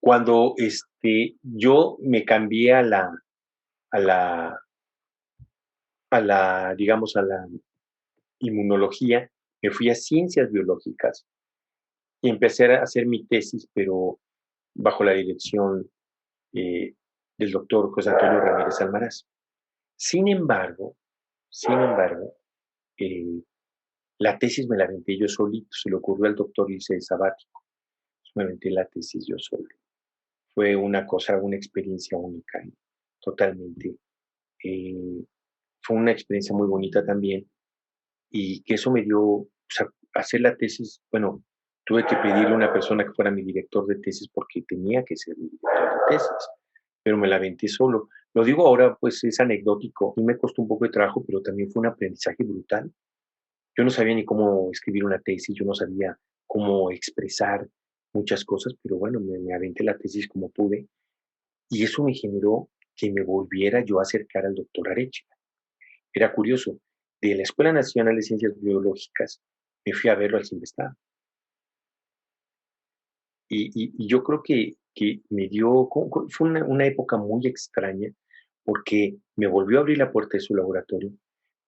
Cuando yo me cambié a la, digamos, a la inmunología, me fui a ciencias biológicas y empecé a hacer mi tesis, pero bajo la dirección eh, del doctor José Antonio Ramírez Almaraz. Sin embargo, eh, la tesis me la aventé yo solito, se le ocurrió al doctor irse de sabático. Me aventé la tesis yo solo. Fue una cosa, una experiencia única, totalmente. Eh, Fue una experiencia muy bonita también y que eso me dio, o sea, hacer la tesis, bueno, tuve que pedirle a una persona que fuera mi director de tesis porque tenía que ser mi director de tesis, pero me la aventé solo. Lo digo ahora, pues es anecdótico y me costó un poco de trabajo, pero también fue un aprendizaje brutal. Yo no sabía ni cómo escribir una tesis, yo no sabía cómo expresar muchas cosas, pero bueno, me aventé la tesis como pude y eso me generó que me volviera yo a acercar al doctor Arechiga. Era curioso, de la Escuela Nacional de Ciencias Biológicas me fui a verlo al CIMBESTAB. Y yo creo que me dio, fue una época muy extraña porque me volvió a abrir la puerta de su laboratorio,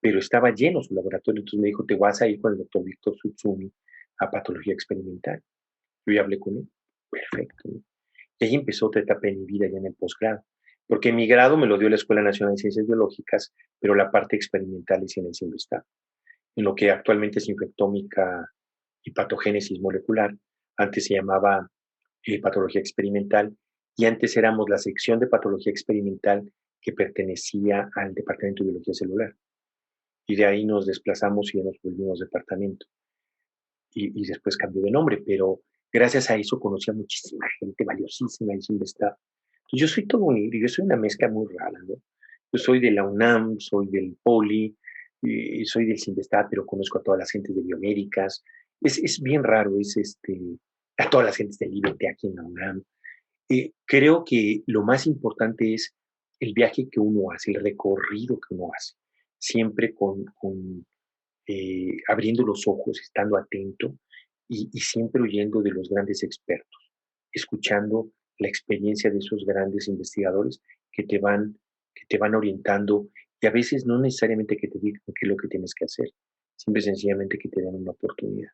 pero estaba lleno su laboratorio, entonces me dijo, te vas a ir con el doctor Víctor Tsutsumi a patología experimental. Yo ya hablé con él, perfecto, ¿no? Y ahí empezó otra etapa de mi vida ya en el posgrado, porque mi grado me lo dio la Escuela Nacional de Ciencias Biológicas, pero la parte experimental es en el CIMBESTAB, en lo que actualmente es infectómica y patogénesis molecular, antes se llamaba patología experimental, y antes éramos la sección de patología experimental que pertenecía al Departamento de Biología Celular. Y de ahí nos desplazamos y ya nos volvimos departamento. Y después cambió de nombre, pero gracias a eso conocí a muchísima gente valiosísima en Simvestab. Yo soy todo un híbrido, yo soy una mezcla muy rara, ¿no? Yo soy de la UNAM, soy del Poli, soy del CINVESTAT, pero conozco a todas las gentes de biomédicas. Es bien raro, a todas las gentes del IBT aquí en la UNAM. Creo que lo más importante es el viaje que uno hace, el recorrido que uno hace, siempre abriendo los ojos, estando atento y siempre oyendo de los grandes expertos, escuchando la experiencia de esos grandes investigadores que te van, que te van orientando y a veces no necesariamente que te digan qué es lo que tienes que hacer, simple y sencillamente que te den una oportunidad.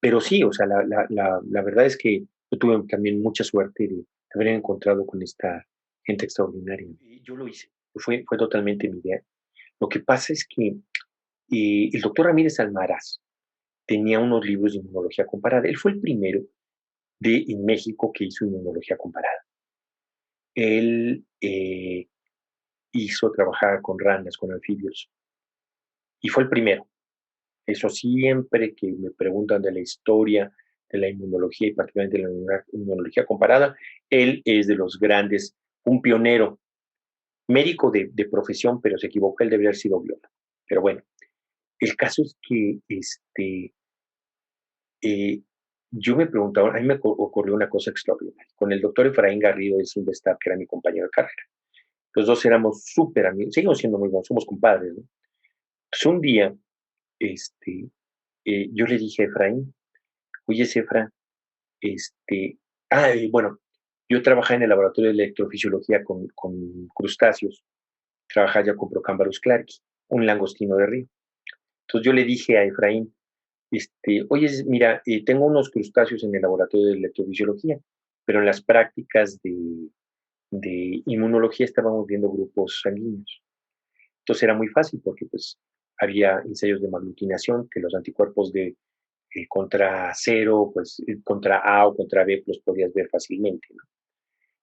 Pero sí, o sea, la verdad es que yo tuve también mucha suerte de haber encontrado con esta gente extraordinaria. Y yo lo hice, fue totalmente mi idea. Lo que pasa es que el doctor Ramírez Almaraz tenía unos libros de inmunología comparada. Él fue el primero en México que hizo inmunología comparada. Él hizo trabajar con ranas, con anfibios, y fue el primero. Eso siempre que me preguntan de la historia de la inmunología y particularmente de la inmunología comparada, él es de los grandes, un pionero, médico de profesión, pero se equivocó, él debería haber sido biólogo. Pero bueno, el caso es que eh, yo me preguntaba, a mí me ocurrió una cosa extraordinaria. Con el doctor Efraín Garrido de Silvestar, que era mi compañero de carrera. Los dos éramos súper amigos, seguimos siendo muy buenos, somos compadres, ¿no? Pues un día, este, yo le dije a Efraín, oye, Efra, bueno, yo trabajaba en el laboratorio de electrofisiología con crustáceos, trabajaba ya con Procambarus clarki, un langostino de río. Entonces yo le dije a Efraín, oye, mira, tengo unos crustáceos en el laboratorio de electrofisiología, pero en las prácticas de inmunología estábamos viendo grupos sanguíneos. Entonces era muy fácil porque pues había ensayos de maglutinación que los anticuerpos contra cero, pues contra A o contra B los podías ver fácilmente, ¿no?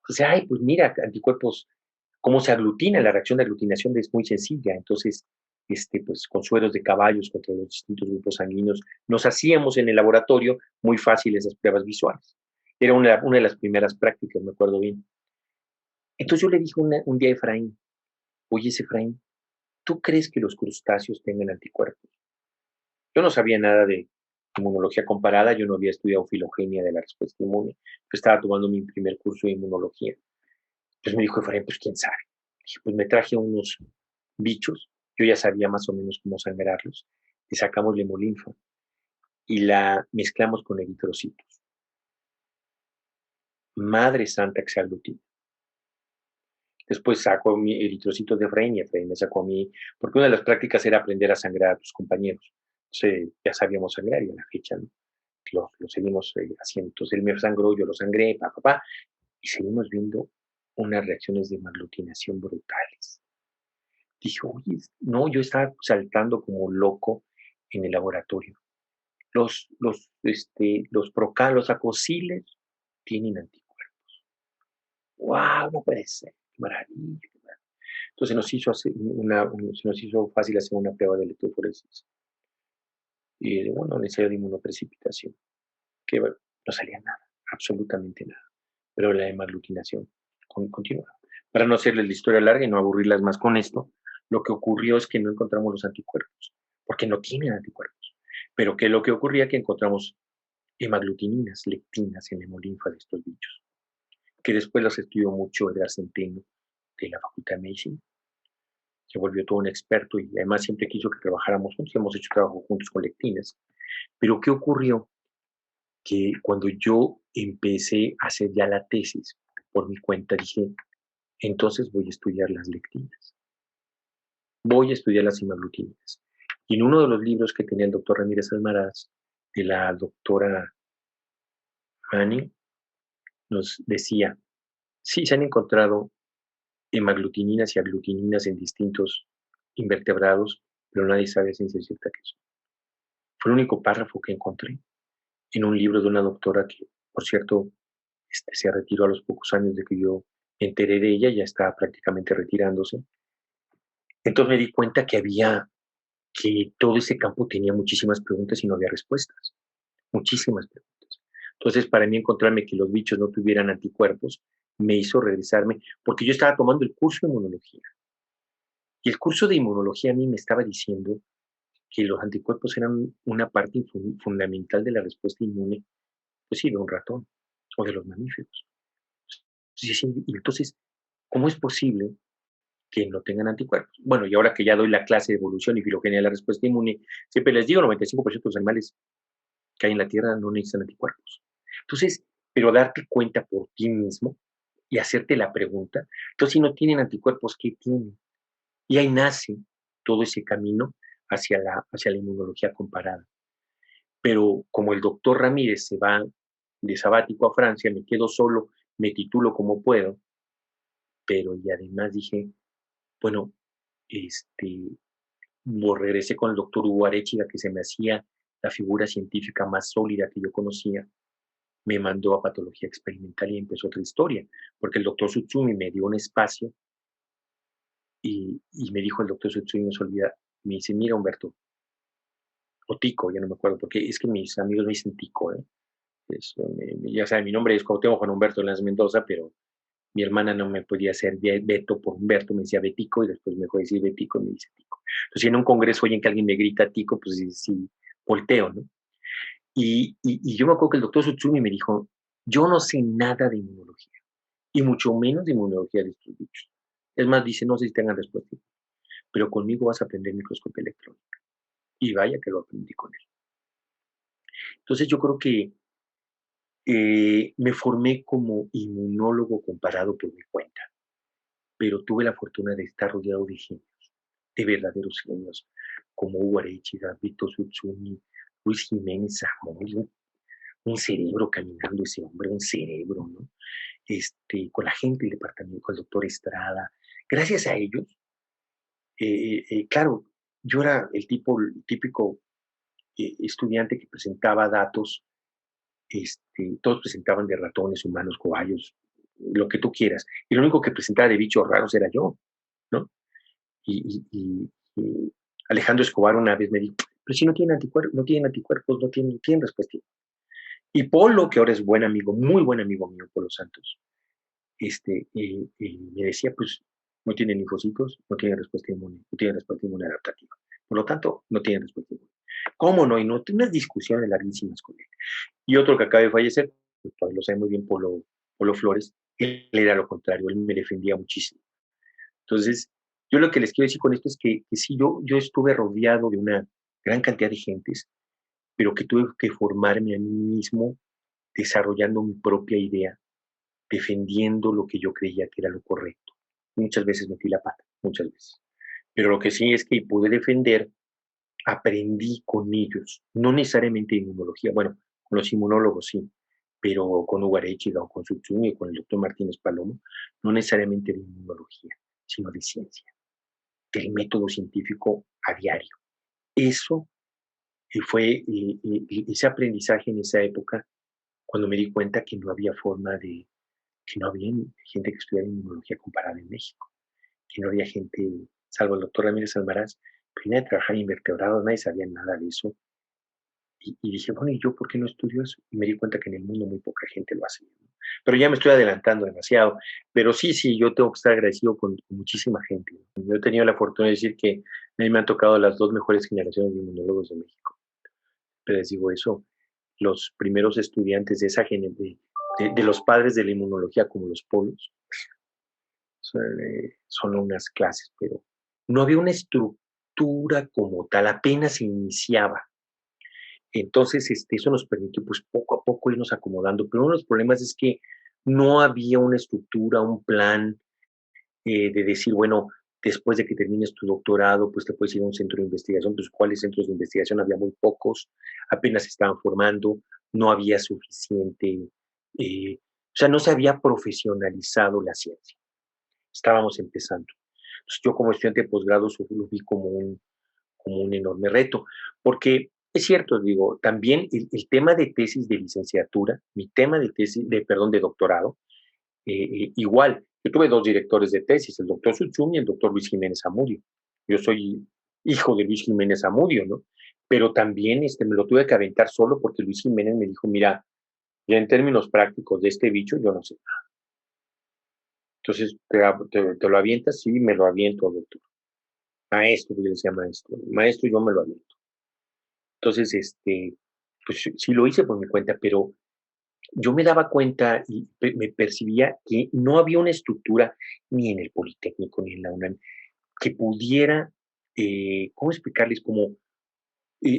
Entonces, ay, pues mira, anticuerpos, cómo se aglutina, la reacción de aglutinación es muy sencilla. Entonces, pues con sueros de caballos contra los distintos grupos sanguíneos, nos hacíamos en el laboratorio muy fácil esas pruebas visuales. Era una de las primeras prácticas, me acuerdo bien. Entonces yo le dije un día a Efraín, oye, Efraín, ¿tú crees que los crustáceos tengan anticuerpos? Yo no sabía nada de inmunología comparada, yo no había estudiado filogenia de la respuesta inmune, yo estaba tomando mi primer curso de inmunología. Pues me dijo Efraín, pues quién sabe. Dije, pues me traje unos bichos, yo ya sabía más o menos cómo sangrarlos, le sacamos la hemolinfa y la mezclamos con eritrocitos. Madre santa que se aglutina. Después saco mi eritrocitos de Efraín y Efraín me sacó a mí, porque una de las prácticas era aprender a sangrar a tus compañeros. Entonces ya sabíamos sangrar y a la fecha, ¿no? Lo seguimos haciendo. Entonces él me sangró, yo lo sangré, y seguimos viendo unas reacciones de maglutinación brutales. Dije, oye, no, yo estaba saltando como loco en el laboratorio. Los procal, los acosiles tienen anticuerpos. ¡Wow! No puede ser. ¡Qué maravilla! Qué maravilla. Entonces se nos hizo fácil hacer una prueba de electroforesis. Y bueno, un ensayo de inmunoprecipitación, que bueno, no salía nada, absolutamente nada. Pero la hemaglutinación continúa. Para no hacerles la historia larga y no aburrirlas más con esto, lo que ocurrió es que no encontramos los anticuerpos, porque no tienen anticuerpos. Pero que lo que ocurría es que encontramos hemaglutininas, lectinas en la hemolinfa de estos bichos, que después los estudió mucho Edgar Centeno de la Facultad de Medicina, que volvió todo un experto y además siempre quiso que trabajáramos juntos, hemos hecho trabajo juntos con lectinas. Pero ¿qué ocurrió? Que cuando yo empecé a hacer ya la tesis por mi cuenta, dije, entonces voy a estudiar las lectinas, voy a estudiar las hemaglutininas. Y en uno de los libros que tenía el doctor Ramírez Almaraz, de la doctora Manning, nos decía, sí, se han encontrado hemaglutininas y aglutininas en distintos invertebrados, pero nadie sabe a ciencia cierta qué son. Fue el único párrafo que encontré en un libro de una doctora que, por cierto, se retiró a los pocos años de que yo me enteré de ella, ya estaba prácticamente retirándose. Entonces me di cuenta que todo ese campo tenía muchísimas preguntas y no había respuestas, muchísimas preguntas. Entonces, para mí encontrarme que los bichos no tuvieran anticuerpos me hizo regresarme, porque yo estaba tomando el curso de inmunología. Y el curso de inmunología a mí me estaba diciendo que los anticuerpos eran una parte fundamental de la respuesta inmune, pues sí, de un ratón o de los mamíferos. Y entonces, ¿cómo es posible que no tengan anticuerpos? Bueno, y ahora que ya doy la clase de evolución y filogenia de la respuesta inmune, siempre les digo, 95% de los animales que hay en la Tierra no necesitan anticuerpos. Entonces, pero darte cuenta por ti mismo y hacerte la pregunta, entonces si no tienen anticuerpos, ¿qué tienen? Y ahí nace todo ese camino hacia la inmunología comparada. Pero como el doctor Ramírez se va de sabático a Francia, me quedo solo, me titulo como puedo, pero y además dije, bueno, este, regresé con el doctor Hugo Arechiga, que se me hacía la figura científica más sólida que yo conocía, me mandó a patología experimental y empezó otra historia, porque el doctor Tsutsumi me dio un espacio y me dijo el doctor Tsutsumi, no se olvida, me dice, mira Humberto, o Tico, ya no me acuerdo, porque es que mis amigos me dicen Tico, ¿eh? Ya saben, mi nombre es Cuauhtémoc Juan Humberto Lanz Mendoza, pero mi hermana no me podía hacer Beto por Humberto, me decía Betico y después me dejó de decir Betico y me dice Tico. Entonces, si en un congreso oyen que alguien me grita Tico, pues sí volteo, ¿no? Y yo me acuerdo que el doctor Tsutsumi me dijo, yo no sé nada de inmunología, y mucho menos de inmunología de estos bichos. Es más, dice, no sé si tengan respuesta, pero conmigo vas a aprender microscopía electrónica. Y vaya que lo aprendí con él. Entonces yo creo que me formé como inmunólogo comparado por mi cuenta, pero tuve la fortuna de estar rodeado de genios, de verdaderos genios, como Hugo Arechiga, Víctor Tsutsumi, Luis Jiménez Zamoy, un cerebro caminando ese hombre, un cerebro, ¿no? Con la gente del departamento, con el doctor Estrada. Gracias a ellos, claro, yo era el típico estudiante que presentaba datos, todos presentaban de ratones, humanos, cobayos, lo que tú quieras. Y lo único que presentaba de bichos raros era yo, ¿no? Y Alejandro Escobar una vez me dijo, pero si no tienen anticuerpos, no tienen respuesta. Y Polo, que ahora es buen amigo, muy buen amigo mío, Polo Santos, me decía, pues, no tienen linfocitos, no tienen respuesta inmune, no tienen respuesta inmune adaptativa. Por lo tanto, no tienen respuesta inmune. ¿Cómo no? Y no, tuve unas discusiones larguísimas con él. Y otro que acaba de fallecer, pues, todavía lo sabe muy bien, Polo Flores, él era lo contrario, él me defendía muchísimo. Entonces, yo lo que les quiero decir con esto es que sí, yo estuve rodeado de una gran cantidad de gentes, pero que tuve que formarme a mí mismo desarrollando mi propia idea, defendiendo lo que yo creía que era lo correcto. Muchas veces metí la pata, muchas veces. Pero lo que sí es que pude defender, aprendí con ellos, no necesariamente de inmunología, bueno, con los inmunólogos sí, pero con Hugo Arechiga o con Tsutsumi o con el doctor Martínez Palomo, no necesariamente de inmunología, sino de ciencia, del método científico a diario. Eso fue ese aprendizaje en esa época, cuando me di cuenta que no había forma de, que no había gente que estudiara inmunología comparada en México, que no había gente, salvo el doctor Ramírez Almaraz, que venía a trabajar en invertebrados, nadie sabía nada de eso. Y dije, bueno, ¿y yo por qué no estudio eso? Y me di cuenta que en el mundo muy poca gente lo hace. ¿No? Pero ya me estoy adelantando demasiado. Pero sí, yo tengo que estar agradecido con muchísima gente. Yo he tenido la fortuna de decir que a mí me han tocado las dos mejores generaciones de inmunólogos de México. Pero les digo eso, los primeros estudiantes de esa de los padres de la inmunología como los polos, son unas clases, pero no había una estructura como tal, apenas se iniciaba. Entonces, eso nos permitió, pues, poco a poco irnos acomodando, pero uno de los problemas es que no había una estructura, un plan de decir, bueno, después de que termines tu doctorado, pues te puedes ir a un centro de investigación, pues cuáles centros de investigación, había muy pocos, apenas se estaban formando, no había suficiente, o sea, no se había profesionalizado la ciencia, estábamos empezando. Entonces, yo como estudiante de posgrado lo vi como un enorme reto, porque es cierto, digo, también el tema de tesis de licenciatura, mi tema de tesis, perdón, de doctorado, igual, yo tuve dos directores de tesis, el doctor Tsutsumi y el doctor Luis Jiménez Amudio. Yo soy hijo de Luis Jiménez Amudio, ¿no? Pero también me lo tuve que aventar solo porque Luis Jiménez me dijo, mira, ya en términos prácticos de este bicho, yo no sé nada. Entonces, te lo avientas, sí, me lo aviento, doctor. maestro, yo le decía maestro, yo me lo aviento. Entonces, pues sí lo hice por mi cuenta, pero yo me daba cuenta y me percibía que no había una estructura ni en el Politécnico ni en la UNAM que pudiera, ¿cómo explicarles? Como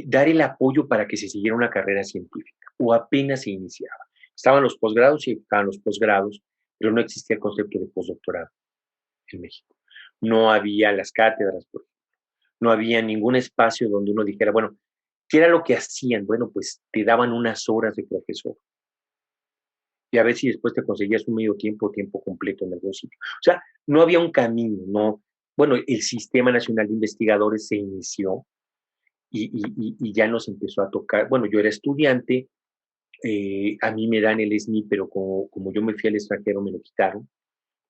dar el apoyo para que se siguiera una carrera científica, o apenas se iniciaba. Estaban los posgrados y estaban los posgrados, pero no existía el concepto de postdoctorado en México. No había las cátedras, no había ningún espacio donde uno dijera, bueno, ¿qué era lo que hacían? Bueno, pues te daban unas horas de profesor y a ver si después te conseguías un medio tiempo o tiempo completo en algún sitio. O sea, no había un camino, no. Bueno, el Sistema Nacional de Investigadores se inició y ya nos empezó a tocar. Bueno, yo era estudiante, a mí me dan el SNI, pero como yo me fui al extranjero, me lo quitaron.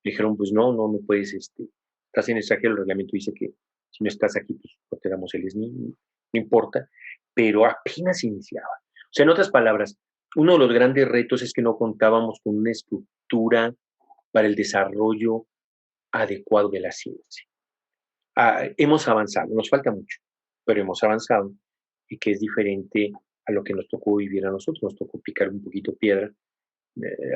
Me dijeron, pues no puedes, estás en el extranjero, el reglamento dice que si no estás aquí, pues no te damos el SNI, no importa, pero apenas iniciaba. O sea, en otras palabras, uno de los grandes retos es que no contábamos con una estructura para el desarrollo adecuado de la ciencia. Hemos avanzado, nos falta mucho, pero hemos avanzado y que es diferente a lo que nos tocó vivir a nosotros, nos tocó picar un poquito piedra.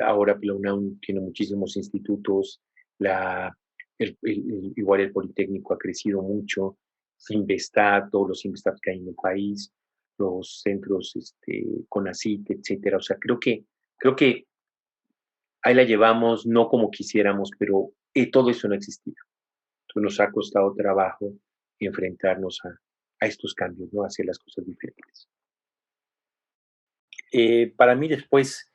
Ahora la UNAM tiene muchísimos institutos, la, igual el Politécnico ha crecido mucho, Sinvestat, todos los Sinvestat que hay en el país, los centros CONACYT, etcétera. O sea, creo que ahí la llevamos, no como quisiéramos, pero todo eso no existía. Entonces nos ha costado trabajo enfrentarnos a estos cambios, ¿no? Hacer las cosas diferentes. Para mí después,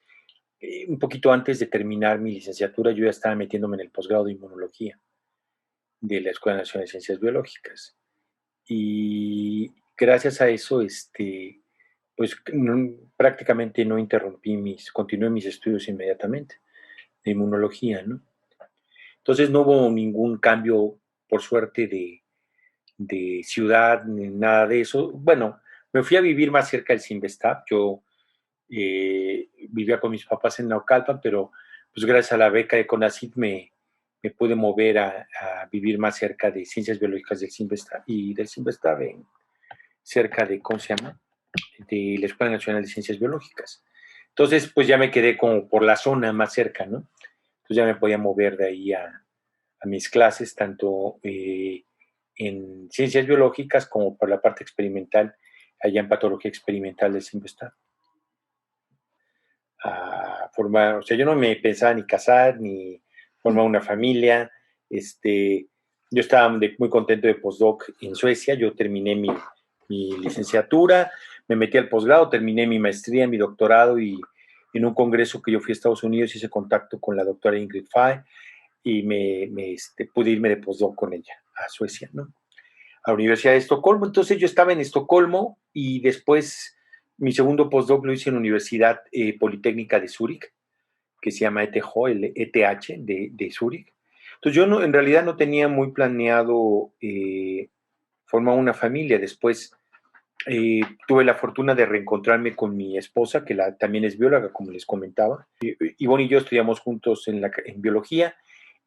un poquito antes de terminar mi licenciatura, yo ya estaba metiéndome en el posgrado de inmunología de la Escuela Nacional de Ciencias Biológicas. Y gracias a eso, pues prácticamente no interrumpí continué mis estudios inmediatamente de inmunología, ¿no? Entonces no hubo ningún cambio, por suerte, de ciudad ni nada de eso. Bueno, me fui a vivir más cerca del Sinvestab. Yo vivía con mis papás en Naucalpan, pero pues gracias a la beca de CONACYT me pude mover a vivir más cerca de ciencias biológicas del Sinvestab y del Sinvestab cerca de, ¿cómo se llama? De la Escuela Nacional de Ciencias Biológicas. Entonces, pues ya me quedé como por la zona más cerca, ¿no? Entonces ya me podía mover de ahí a mis clases, tanto en ciencias biológicas como por la parte experimental, allá en patología experimental del Sinvestab. A formar, o sea, yo no me pensaba ni casar, ni formar una familia. Yo estaba muy contento de postdoc en Suecia, yo terminé mi licenciatura, me metí al posgrado, terminé mi maestría, mi doctorado y en un congreso que yo fui a Estados Unidos hice contacto con la doctora Ingrid Fay y pude irme de postdoc con ella a Suecia, ¿no? A la Universidad de Estocolmo. Entonces yo estaba en Estocolmo y después mi segundo postdoc lo hice en la Universidad Politécnica de Zúrich, que se llama ETH, el ETH de Zúrich. Entonces yo no, en realidad no tenía muy planeado formar una familia. Después tuve la fortuna de reencontrarme con mi esposa, que también es bióloga, como les comentaba. Ivonne y yo estudiamos juntos en biología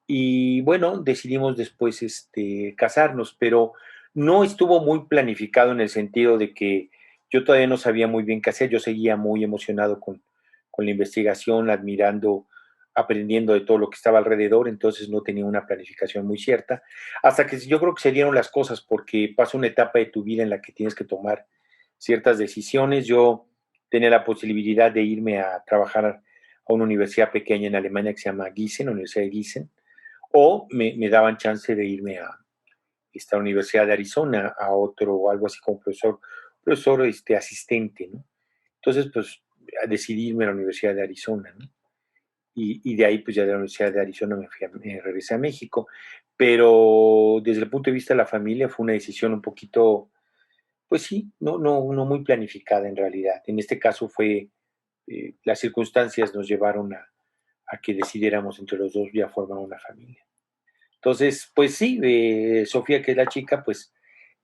y bueno, decidimos después casarnos, pero no estuvo muy planificado en el sentido de que yo todavía no sabía muy bien qué hacer, yo seguía muy emocionado con la investigación, admirando, aprendiendo de todo lo que estaba alrededor, entonces no tenía una planificación muy cierta, hasta que yo creo que se dieron las cosas, porque pasa una etapa de tu vida en la que tienes que tomar ciertas decisiones. Yo tenía la posibilidad de irme a trabajar a una universidad pequeña en Alemania que se llama Gießen, la Universidad de Gießen, o me daban chance de irme a esta Universidad de Arizona, a otro, algo así como profesor asistente, ¿no? Entonces, pues, decidí irme a la Universidad de Arizona, ¿no? Y de ahí, pues, ya de la Universidad de Arizona me regresé a México. Pero desde el punto de vista de la familia fue una decisión un poquito, pues sí, no muy planificada en realidad. En este caso fue, las circunstancias nos llevaron a que decidiéramos entre los dos ya formar una familia. Entonces, pues sí, Sofía, que es la chica, pues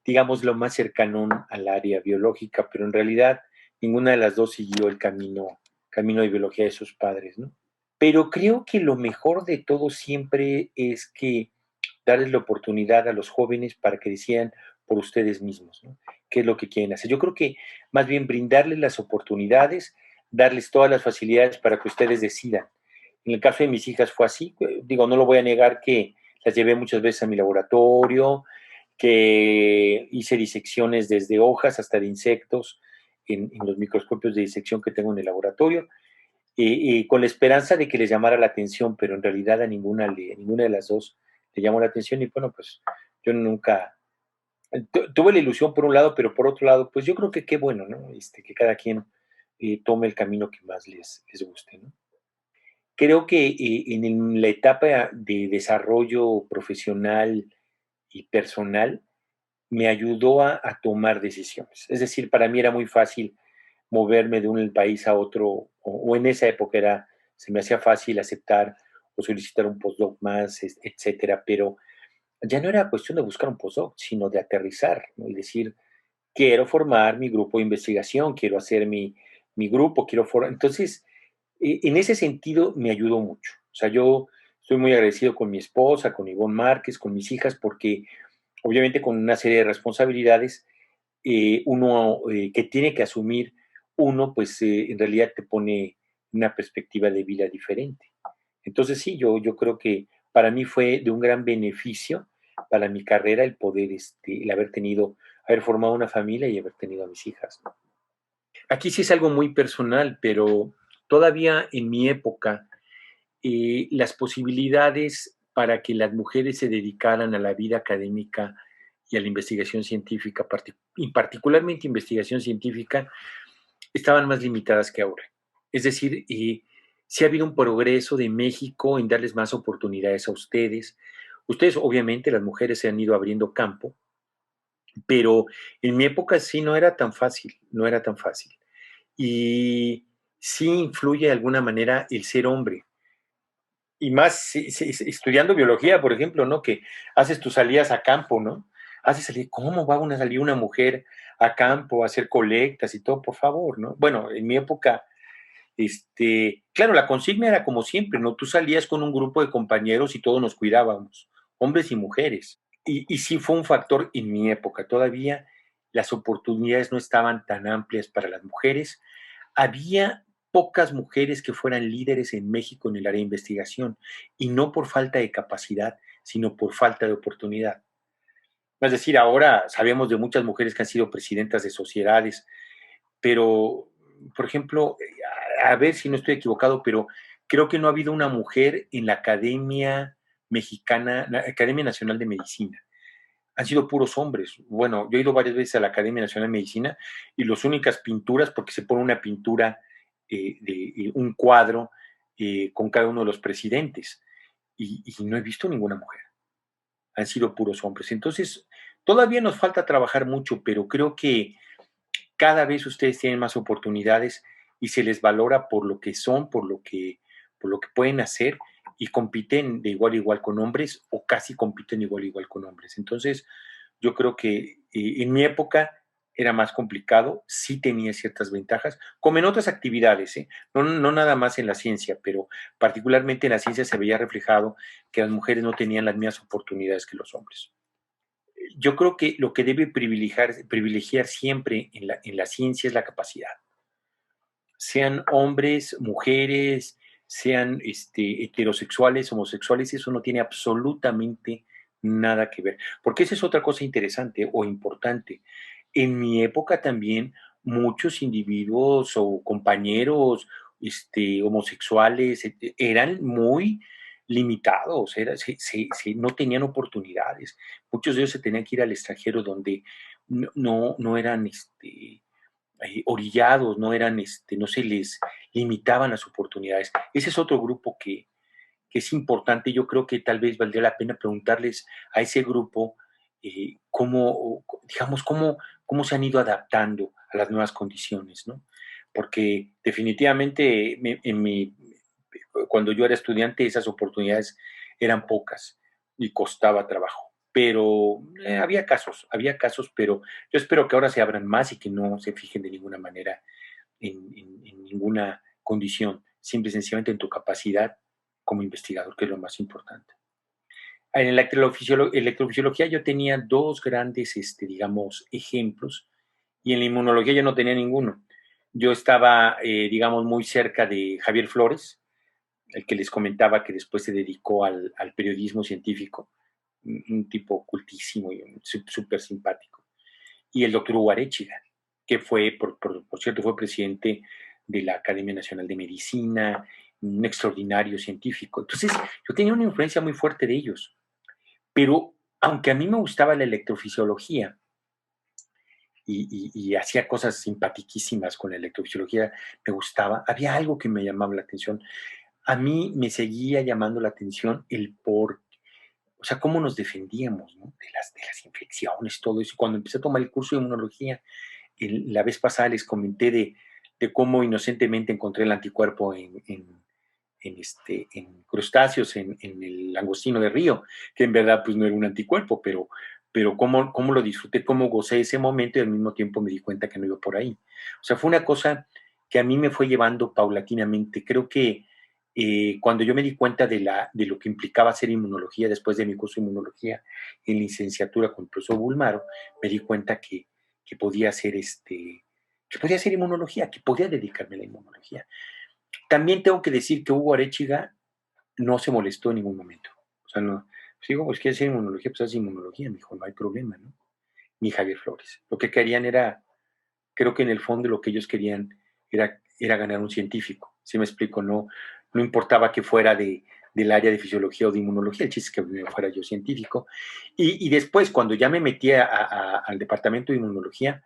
digamos lo más cercano al área biológica, pero en realidad ninguna de las dos siguió el camino de biología de sus padres, ¿no? Pero creo que lo mejor de todo siempre es que darles la oportunidad a los jóvenes para que decidan por ustedes mismos, ¿no? ¿Qué es lo que quieren hacer? Yo creo que más bien brindarles las oportunidades, darles todas las facilidades para que ustedes decidan. En el caso de mis hijas fue así, digo, no lo voy a negar que las llevé muchas veces a mi laboratorio, que hice disecciones desde hojas hasta de insectos en los microscopios de disección que tengo en el laboratorio, y con la esperanza de que les llamara la atención, pero en realidad a ninguna de las dos le llamó la atención y bueno, pues yo nunca tuve la ilusión por un lado, pero por otro lado, pues yo creo que qué bueno, ¿no? Que cada quien tome el camino que más les guste, ¿no? Creo que la etapa de desarrollo profesional y personal me ayudó a tomar decisiones. Es decir, para mí era muy fácil moverme de un país a otro, o en esa época se me hacía fácil aceptar o solicitar un postdoc más, etcétera, pero ya no era cuestión de buscar un postdoc, sino de aterrizar, ¿no? Y decir, quiero formar mi grupo de investigación, quiero hacer mi grupo, quiero formar. Entonces, en ese sentido me ayudó mucho. O sea, yo estoy muy agradecido con mi esposa, con Ivonne Márquez, con mis hijas, porque obviamente con una serie de responsabilidades, uno que tiene que asumir, uno pues en realidad te pone una perspectiva de vida diferente. Entonces sí, yo creo que para mí fue de un gran beneficio para mi carrera el poder, el haber formado una familia y haber tenido a mis hijas, ¿no? Aquí sí es algo muy personal, pero todavía en mi época, las posibilidades para que las mujeres se dedicaran a la vida académica y a la investigación científica, y particularmente investigación científica, estaban más limitadas que ahora. Es decir, sí ha habido un progreso de México en darles más oportunidades a ustedes. Ustedes, obviamente, las mujeres se han ido abriendo campo, pero en mi época sí no era tan fácil, no era tan fácil. Y sí influye de alguna manera el ser hombre. Y más estudiando biología, por ejemplo, ¿no? Que haces tus salidas a campo, ¿no? Haces salir, ¿cómo va a salir una mujer a campo a hacer colectas y todo? Por favor, ¿no? Bueno, en mi época, claro, la consigna era como siempre, ¿no? Tú salías con un grupo de compañeros y todos nos cuidábamos, hombres y mujeres. Y sí fue un factor en mi época. Todavía las oportunidades no estaban tan amplias para las mujeres. Había pocas mujeres que fueran líderes en México en el área de investigación, y no por falta de capacidad, sino por falta de oportunidad. Es decir, ahora sabemos de muchas mujeres que han sido presidentas de sociedades, pero, por ejemplo, a ver si no estoy equivocado, pero creo que no ha habido una mujer en la Academia Mexicana, la Academia Nacional de Medicina. Han sido puros hombres. Bueno, yo he ido varias veces a la Academia Nacional de Medicina y las únicas pinturas, porque se pone una pintura de un cuadro con cada uno de los presidentes, y no he visto ninguna mujer. Han sido puros hombres. Entonces, todavía nos falta trabajar mucho, pero creo que cada vez ustedes tienen más oportunidades y se les valora por lo que son, por lo que pueden hacer, y compiten de igual a igual con hombres, o casi compiten de igual a igual con hombres. Entonces, yo creo que en mi época era más complicado, sí tenía ciertas ventajas, como en otras actividades, ¿eh? No, no nada más en la ciencia, pero particularmente en la ciencia se veía reflejado que las mujeres no tenían las mismas oportunidades que los hombres. Yo creo que lo que debe privilegiar siempre en la ciencia es la capacidad. Sean hombres, mujeres, sean heterosexuales, homosexuales, eso no tiene absolutamente nada que ver. Porque esa es otra cosa interesante o importante. En mi época también muchos individuos o compañeros homosexuales eran muy limitados, no tenían oportunidades. Muchos de ellos se tenían que ir al extranjero donde no eran orillados, no se les limitaban las oportunidades. Ese es otro grupo que es importante. Yo creo que tal vez valdría la pena preguntarles a ese grupo digamos, cómo se han ido adaptando a las nuevas condiciones, ¿no? Porque definitivamente cuando yo era estudiante esas oportunidades eran pocas y costaba trabajo. Pero había casos, pero yo espero que ahora se abran más y que no se fijen de ninguna manera en ninguna condición, simple y sencillamente en tu capacidad como investigador, que es lo más importante. En la electrofisiología yo tenía dos grandes, digamos, ejemplos, y en la inmunología yo no tenía ninguno. Yo estaba, digamos, muy cerca de Javier Flores, el que les comentaba que después se dedicó al periodismo científico, un tipo cultísimo y súper simpático. Y el doctor Hugo Arechiga, que fue, por cierto, fue presidente de la Academia Nacional de Medicina, un extraordinario científico. Entonces, yo tenía una influencia muy fuerte de ellos. Pero aunque a mí me gustaba la electrofisiología y hacía cosas simpatiquísimas con la electrofisiología, me gustaba, había algo que me llamaba la atención. A mí me seguía llamando la atención el por, o sea, cómo nos defendíamos, ¿no? De las infecciones, todo eso. Y cuando empecé a tomar el curso de inmunología, la vez pasada les comenté de cómo inocentemente encontré el anticuerpo en crustáceos, en el langostino de río, que en verdad pues no era un anticuerpo, pero cómo lo disfruté, cómo gocé ese momento y al mismo tiempo me di cuenta que no iba por ahí. O sea, fue una cosa que a mí me fue llevando paulatinamente. Creo que cuando yo me di cuenta de lo que implicaba hacer inmunología después de mi curso de inmunología en licenciatura con el profesor Bulmaro, me di cuenta que podía hacer que podía hacer inmunología, que podía dedicarme a la inmunología. También tengo que decir que Hugo Arechiga no se molestó en ningún momento. O sea, no, pues digo, pues ¿quieres hacer inmunología? Pues haz inmunología, me dijo, no hay problema, ¿no? Ni Javier Flores. Lo que querían era, creo que en el fondo lo que ellos querían era ganar un científico. ¿Sí me explico? No importaba que fuera del área de fisiología o de inmunología, el chiste es que fuera yo científico. Y después, cuando ya me metí al departamento de inmunología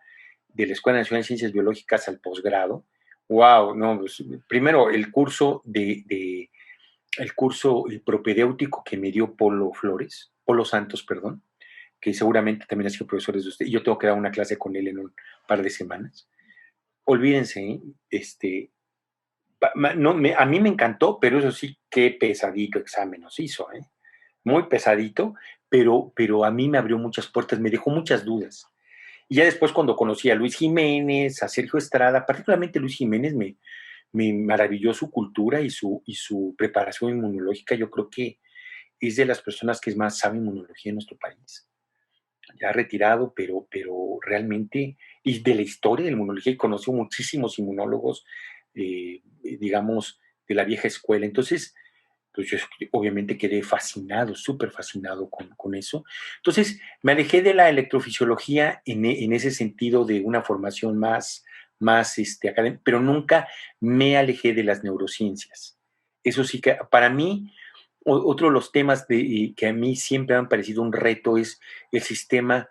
de la Escuela Nacional de Ciencias Biológicas al posgrado, wow, no, pues, primero el curso propedéutico que me dio Polo Santos, perdón, que seguramente también ha sido profesor de usted, y yo tengo que dar una clase con él en un par de semanas. Olvídense, ¿eh? No, a mí me encantó, pero eso sí, qué pesadito examen nos hizo, ¿eh? Muy pesadito, pero a mí me abrió muchas puertas, me dejó muchas dudas. Y ya después cuando conocí a Luis Jiménez, a Sergio Estrada, particularmente Luis Jiménez, me maravilló su cultura y su preparación inmunológica. Yo creo que es de las personas que más sabe inmunología en nuestro país. Ya retirado, pero realmente, y de la historia de la inmunología, y conoció muchísimos inmunólogos, digamos, de la vieja escuela. Entonces, pues yo obviamente quedé fascinado, súper fascinado con eso. Entonces, me alejé de la electrofisiología en ese sentido de una formación más académica, pero nunca me alejé de las neurociencias. Eso sí que para mí otro de los temas que a mí siempre han parecido un reto es el sistema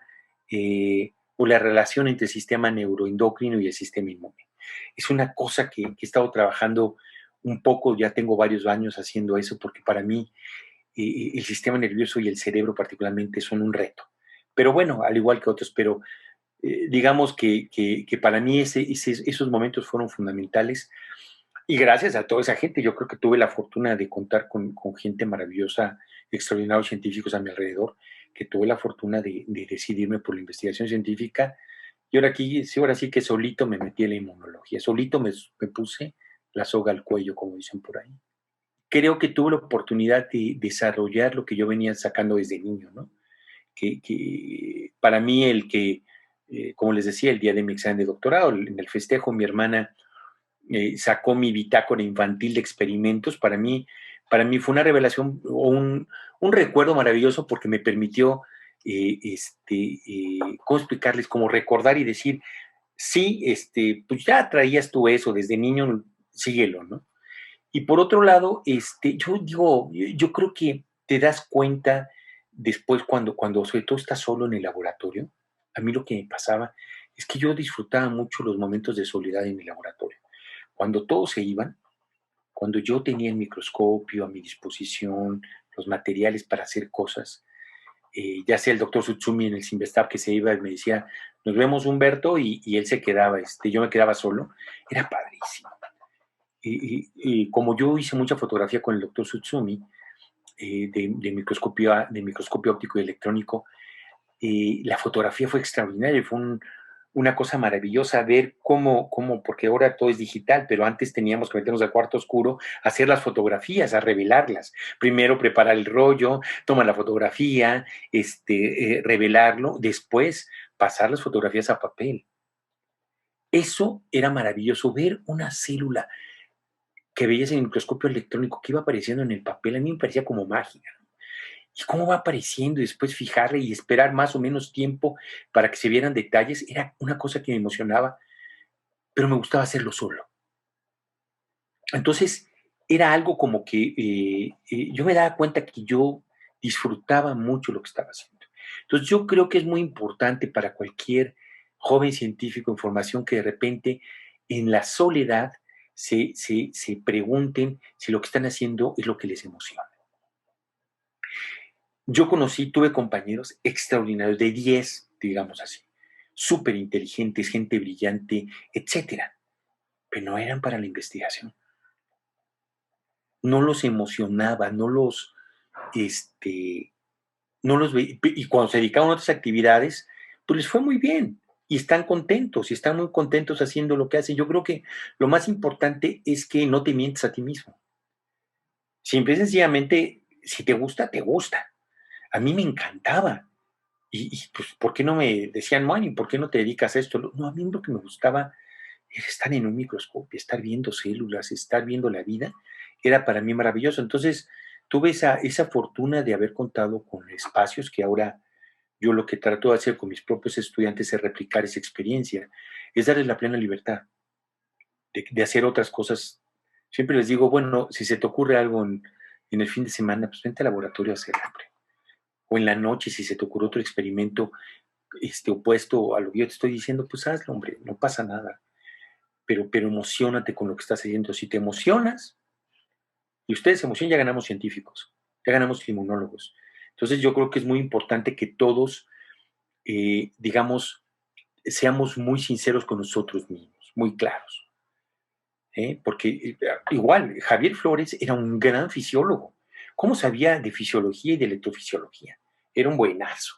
o la relación entre el sistema neuroendocrino y el sistema inmune. Es una cosa que he estado trabajando un poco, ya tengo varios años haciendo eso, porque para mí el sistema nervioso y el cerebro particularmente son un reto. Pero bueno, al igual que otros, pero digamos que para mí esos momentos fueron fundamentales y gracias a toda esa gente, yo creo que tuve la fortuna de contar con gente maravillosa, extraordinarios científicos a mi alrededor, que tuve la fortuna de decidirme por la investigación científica. Y ahora sí que solito me metí en la inmunología, solito me puse la soga al cuello, como dicen por ahí. Creo que tuve la oportunidad de desarrollar lo que yo venía sacando desde niño, ¿no? Que para mí como les decía, el día de mi examen de doctorado, en el festejo, mi hermana sacó mi bitácora infantil de experimentos. Para mí fue una revelación o un recuerdo maravilloso porque me permitió, ¿cómo explicarles? Como recordar y decir, sí, pues ya traías tú eso desde niño, síguelo, ¿no? Y por otro lado, yo digo, yo creo que te das cuenta después cuando sobre todo estás solo en el laboratorio. A mí lo que me pasaba es que yo disfrutaba mucho los momentos de soledad en mi laboratorio. Cuando todos se iban, cuando yo tenía el microscopio a mi disposición, los materiales para hacer cosas, ya sea el doctor Sutsumi en el Simvestab que se iba y me decía, nos vemos Humberto, y él se quedaba, yo me quedaba solo, era padrísimo. Y como yo hice mucha fotografía con el doctor Sutsumi, de microscopio óptico y electrónico, la fotografía fue extraordinaria, fue una cosa maravillosa ver porque ahora todo es digital, pero antes teníamos que meternos al cuarto oscuro, hacer las fotografías, a revelarlas. Primero preparar el rollo, tomar la fotografía, revelarlo, después pasar las fotografías a papel. Eso era maravilloso, ver una célula que veías en el microscopio electrónico que iba apareciendo en el papel, a mí me parecía como mágica. Y cómo va apareciendo y después fijarle y esperar más o menos tiempo para que se vieran detalles, era una cosa que me emocionaba, pero me gustaba hacerlo solo. Entonces, era algo como que yo me daba cuenta que yo disfrutaba mucho lo que estaba haciendo. Entonces, yo creo que es muy importante para cualquier joven científico en formación que de repente en la soledad se pregunten si lo que están haciendo es lo que les emociona. Yo tuve compañeros extraordinarios de 10, digamos así, súper inteligentes, gente brillante, etcétera, pero no eran para la investigación. No los emocionaba, este, no los veía, y cuando se dedicaban a otras actividades, pues les fue muy bien y están contentos y están muy contentos haciendo lo que hacen. Yo creo que lo más importante es que no te mientes a ti mismo. Simple y sencillamente, si te gusta, te gusta. A mí me encantaba. Pues, ¿por qué no me decían, Manny, por qué no te dedicas a esto? No, a mí lo que me gustaba era estar en un microscopio, estar viendo células, estar viendo la vida, era para mí maravilloso. Entonces, tuve esa fortuna de haber contado con espacios que ahora yo lo que trato de hacer con mis propios estudiantes es replicar esa experiencia, es darles la plena libertad de hacer otras cosas. Siempre les digo, bueno, si se te ocurre algo en el fin de semana, pues vente al laboratorio a hacerlo, hombre. O en la noche, si se te ocurre otro experimento opuesto a lo que yo te estoy diciendo, pues hazlo, hombre, no pasa nada. Pero emocionate con lo que estás haciendo. Si te emocionas, y ustedes se emocionan, ya ganamos científicos, ya ganamos inmunólogos. Entonces yo creo que es muy importante que todos, digamos, seamos muy sinceros con nosotros mismos, muy claros. Porque igual, Javier Flores era un gran fisiólogo. ¿Cómo sabía de fisiología y de electrofisiología? Era un buenazo.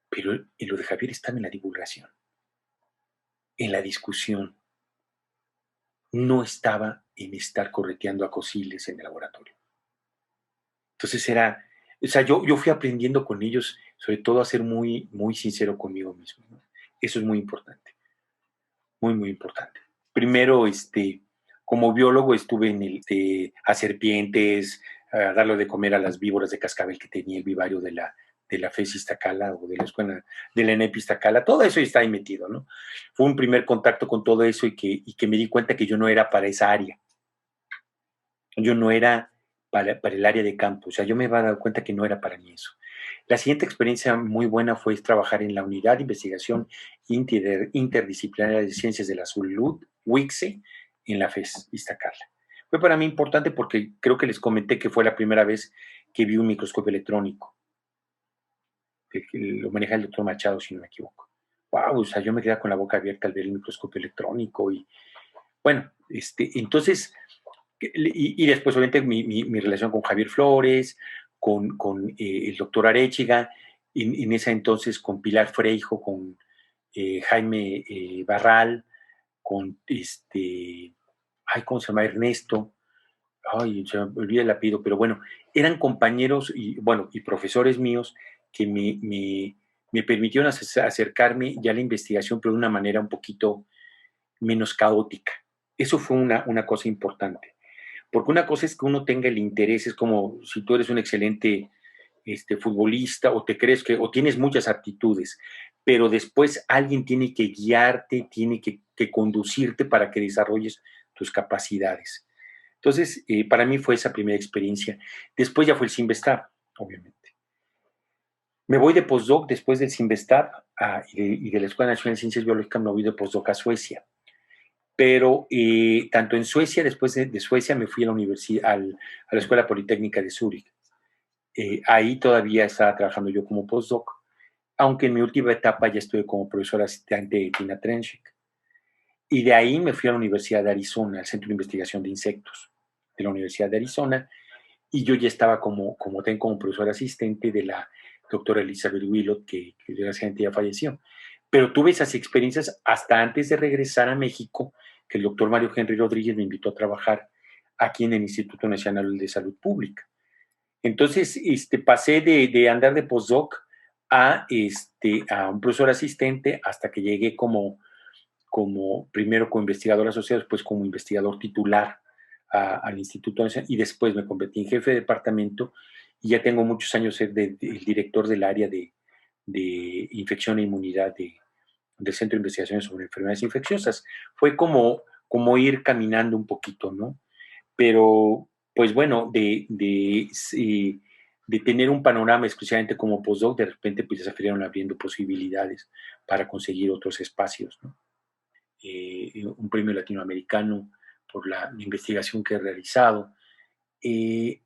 Pero en lo de Javier estaba en la divulgación, en la discusión, no estaba en estar correteando a cociles en el laboratorio. Entonces yo fui aprendiendo con ellos, sobre todo a ser muy, muy sincero conmigo mismo, ¿no? Eso es muy importante, muy, muy importante. Primero, como biólogo estuve a serpientes, a darle de comer a las víboras de cascabel que tenía el vivario de la FES Iztacala o de la escuela de la ENEP Iztacala, todo eso está ahí metido, ¿no? Fue un primer contacto con todo eso y que me di cuenta que yo no era para esa área. Yo no era para el área de campo, o sea, yo me iba a dar cuenta que no era para mí eso. La siguiente experiencia muy buena fue trabajar en la Unidad de Investigación Interdisciplinaria de Ciencias de la Salud, WICSE, en la FES Iztacala. Fue para mí importante porque creo que les comenté que fue la primera vez que vi un microscopio electrónico. Que lo maneja el doctor Machado, si no me equivoco. Wow, o sea, yo me quedé con la boca abierta al ver el microscopio electrónico y, bueno, entonces y después, obviamente, mi relación con Javier Flores, con el doctor Arechiga, en ese entonces con Pilar Freijo, con Jaime Barral, con ay, ¿cómo se llama? Ernesto, ay, se me olvida el apellido, pero bueno, eran compañeros y, bueno, y profesores míos que me permitieron acercarme ya a la investigación, pero de una manera un poquito menos caótica. Eso fue una cosa importante. Porque una cosa es que uno tenga el interés, es como si tú eres un excelente futbolista o te crees o tienes muchas aptitudes, pero después alguien tiene que guiarte, tiene que conducirte para que desarrolles tus capacidades. Entonces, para mí fue esa primera experiencia. Después ya fue el Sinvestab, obviamente. Me voy de postdoc después del Sinvestab y de la Escuela Nacional de Ciencias Biológicas, me voy de postdoc a Suecia. Pero tanto en Suecia, después de Suecia, me fui a la universidad, a la Escuela Politécnica de Zúrich. Ahí todavía estaba trabajando yo como postdoc, aunque en mi última etapa ya estuve como profesor asistente de Tina Trenchik. Y de ahí me fui a la Universidad de Arizona, al Centro de Investigación de Insectos de la Universidad de Arizona, y yo ya estaba como profesor asistente de la doctora Elizabeth Willott, que desgraciadamente ya falleció. pero tuve esas experiencias hasta antes de regresar a México, que el doctor Mario Henry Rodríguez me invitó a trabajar aquí en el Instituto Nacional de Salud Pública. Entonces, pasé de andar de postdoc a un profesor asistente hasta que llegué como primero como investigador asociado, después como investigador titular al Instituto Nacional y después me convertí en jefe de departamento y ya tengo muchos años ser el director del área de infección e inmunidad del Centro de Investigaciones sobre Enfermedades Infecciosas. Fue como ir caminando un poquito, ¿no? Pero, pues bueno, de tener un panorama exclusivamente como postdoc, de repente pues ya se fueron abriendo posibilidades para conseguir otros espacios, ¿no? Un premio latinoamericano por la investigación que he realizado. Eh,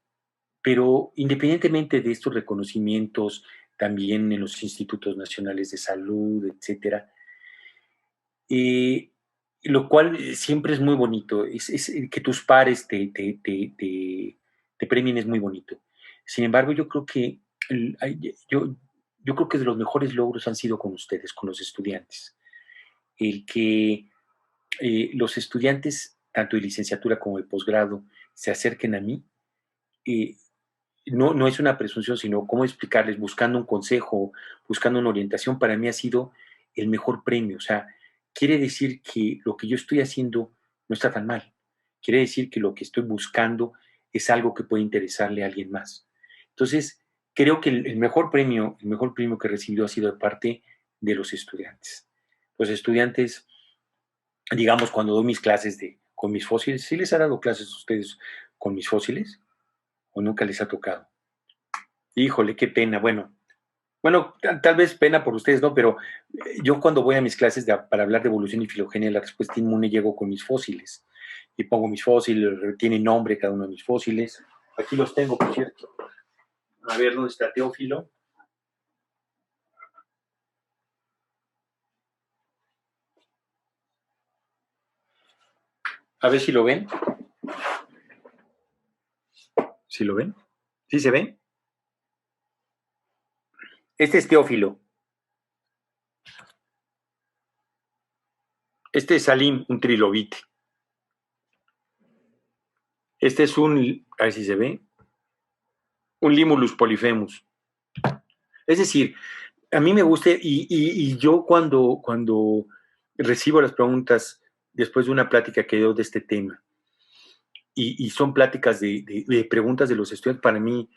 pero independientemente de estos reconocimientos, también en los institutos nacionales de salud, etcétera, eh, lo cual siempre es muy bonito, que tus pares te premien es muy bonito. Sin embargo, yo creo que yo creo que de los mejores logros han sido con ustedes, con los estudiantes. El que los estudiantes, tanto de licenciatura como de posgrado, se acerquen a mí, eh, no es una presunción, sino cómo explicarles, buscando un consejo, buscando una orientación, para mí ha sido el mejor premio. O sea, quiere decir que lo que yo estoy haciendo no está tan mal. Quiere decir que lo que estoy buscando es algo que puede interesarle a alguien más. Entonces, creo que el mejor premio que he recibido ha sido de parte de los estudiantes. Los estudiantes, digamos, cuando doy mis clases con mis fósiles, ¿sí les ha dado clases a ustedes con mis fósiles? ¿O nunca les ha tocado? Híjole, qué pena. Bueno, tal vez pena por ustedes, ¿no? Pero yo cuando voy a mis clases para hablar de evolución y filogenia de la respuesta inmune, llego con mis fósiles. Y pongo mis fósiles, tiene nombre cada uno de mis fósiles. Aquí los tengo, por cierto. A ver, ¿dónde está Teófilo? A ver si lo ven. ¿Sí lo ven? ¿Sí se ven? Este es Teófilo. Este es Salim, un trilobite. Este es a ver si se ve, un Limulus polyphemus. Es decir, a mí me gusta y yo cuando recibo las preguntas después de una plática que doy de este tema y son pláticas de preguntas de los estudiantes, para mí,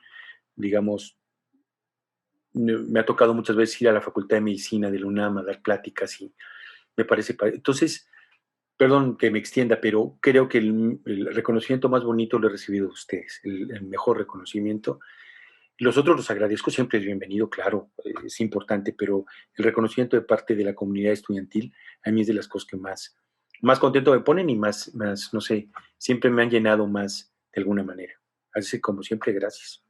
digamos, me ha tocado muchas veces ir a la Facultad de Medicina de la UNAM a dar pláticas y me parece... Entonces, perdón que me extienda, pero creo que el reconocimiento más bonito lo he recibido de ustedes, el mejor reconocimiento. Los otros los agradezco, siempre es bienvenido, claro, es importante, pero el reconocimiento de parte de la comunidad estudiantil a mí es de las cosas que más contento me ponen y más, no sé, siempre me han llenado más de alguna manera. Así como siempre, gracias.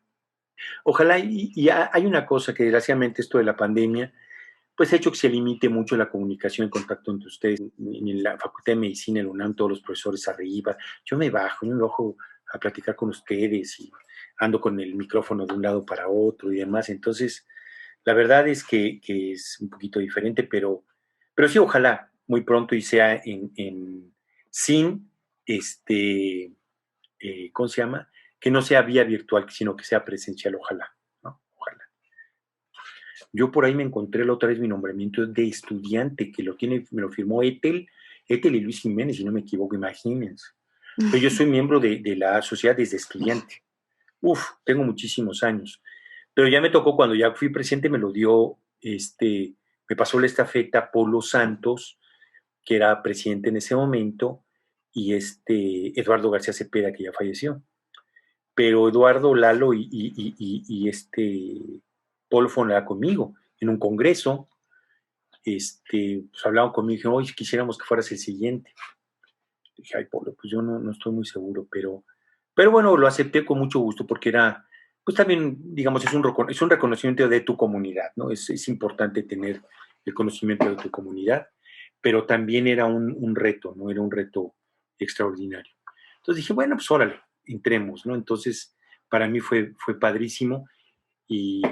Ojalá, hay una cosa que desgraciadamente esto de la pandemia, pues ha hecho que se limite mucho la comunicación, el contacto entre ustedes. En la Facultad de Medicina, el UNAM, todos los profesores arriba, yo me bajo a platicar con ustedes y ando con el micrófono de un lado para otro y demás. Entonces, la verdad es que es un poquito diferente, pero sí, ojalá muy pronto y sea sin, ¿cómo se llama? Que no sea vía virtual, sino que sea presencial, ojalá, ¿no? Ojalá. Yo por ahí me encontré la otra vez mi nombramiento de estudiante, que me lo firmó Etel y Luis Jiménez, si no me equivoco, imagínense. Pero yo soy miembro de la sociedad desde estudiante. Uf, tengo muchísimos años. Pero ya me tocó cuando ya fui presidente, me lo dio, me pasó la estafeta Polo Santos, que era presidente en ese momento, y Eduardo García Cepeda, que ya falleció. Pero Eduardo, Lalo y Polo fueron conmigo en un congreso, pues hablaban conmigo y dijeron, oye, quisiéramos que fueras el siguiente. Dije, ay, Polo, pues yo no estoy muy seguro, pero bueno, lo acepté con mucho gusto porque pues también, digamos, es un reconocimiento de tu comunidad, ¿no? Es importante tener el conocimiento de tu comunidad, pero también era un reto, ¿no? Era un reto extraordinario. Entonces dije, bueno, pues órale, entremos, ¿no? Entonces, para mí fue padrísimo y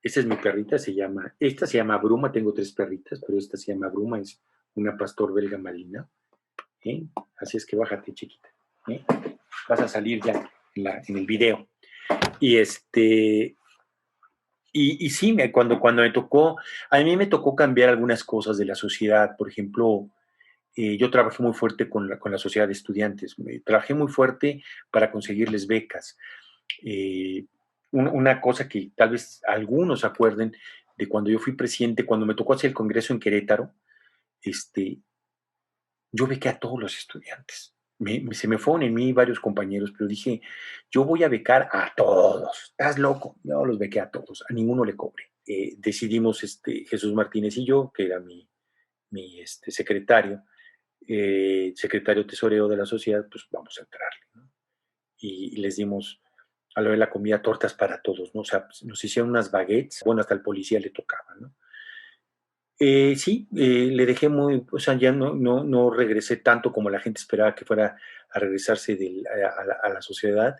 Esta es mi perrita, esta se llama Bruma, tengo 3 perritas, pero esta se llama Bruma, es una pastor belga malina. ¿Eh? Así es que bájate, chiquita. ¿Eh? Vas a salir ya en el video. Y sí, cuando me tocó, a mí me tocó cambiar algunas cosas de la sociedad. Por ejemplo, yo trabajé muy fuerte con la sociedad de estudiantes. Trabajé muy fuerte para conseguirles becas. Eh, una cosa que tal vez algunos se acuerden de cuando yo fui presidente, cuando me tocó hacer el congreso en Querétaro, yo bequé a todos los estudiantes. Se me fueron en mí varios compañeros, pero dije, yo voy a becar a todos. ¿Estás loco? Yo los bequé a todos, a ninguno le cobré. Decidimos, Jesús Martínez y yo, que era mi secretario, secretario tesorero de la sociedad, pues vamos a entrarle, ¿no? Y les dimos a la hora de la comida tortas para todos, ¿no? O sea, pues, nos hicieron unas baguettes, bueno, hasta el policía le tocaba, ¿no? Sí, le dejé o sea, ya no regresé tanto como la gente esperaba que fuera a regresarse a la sociedad,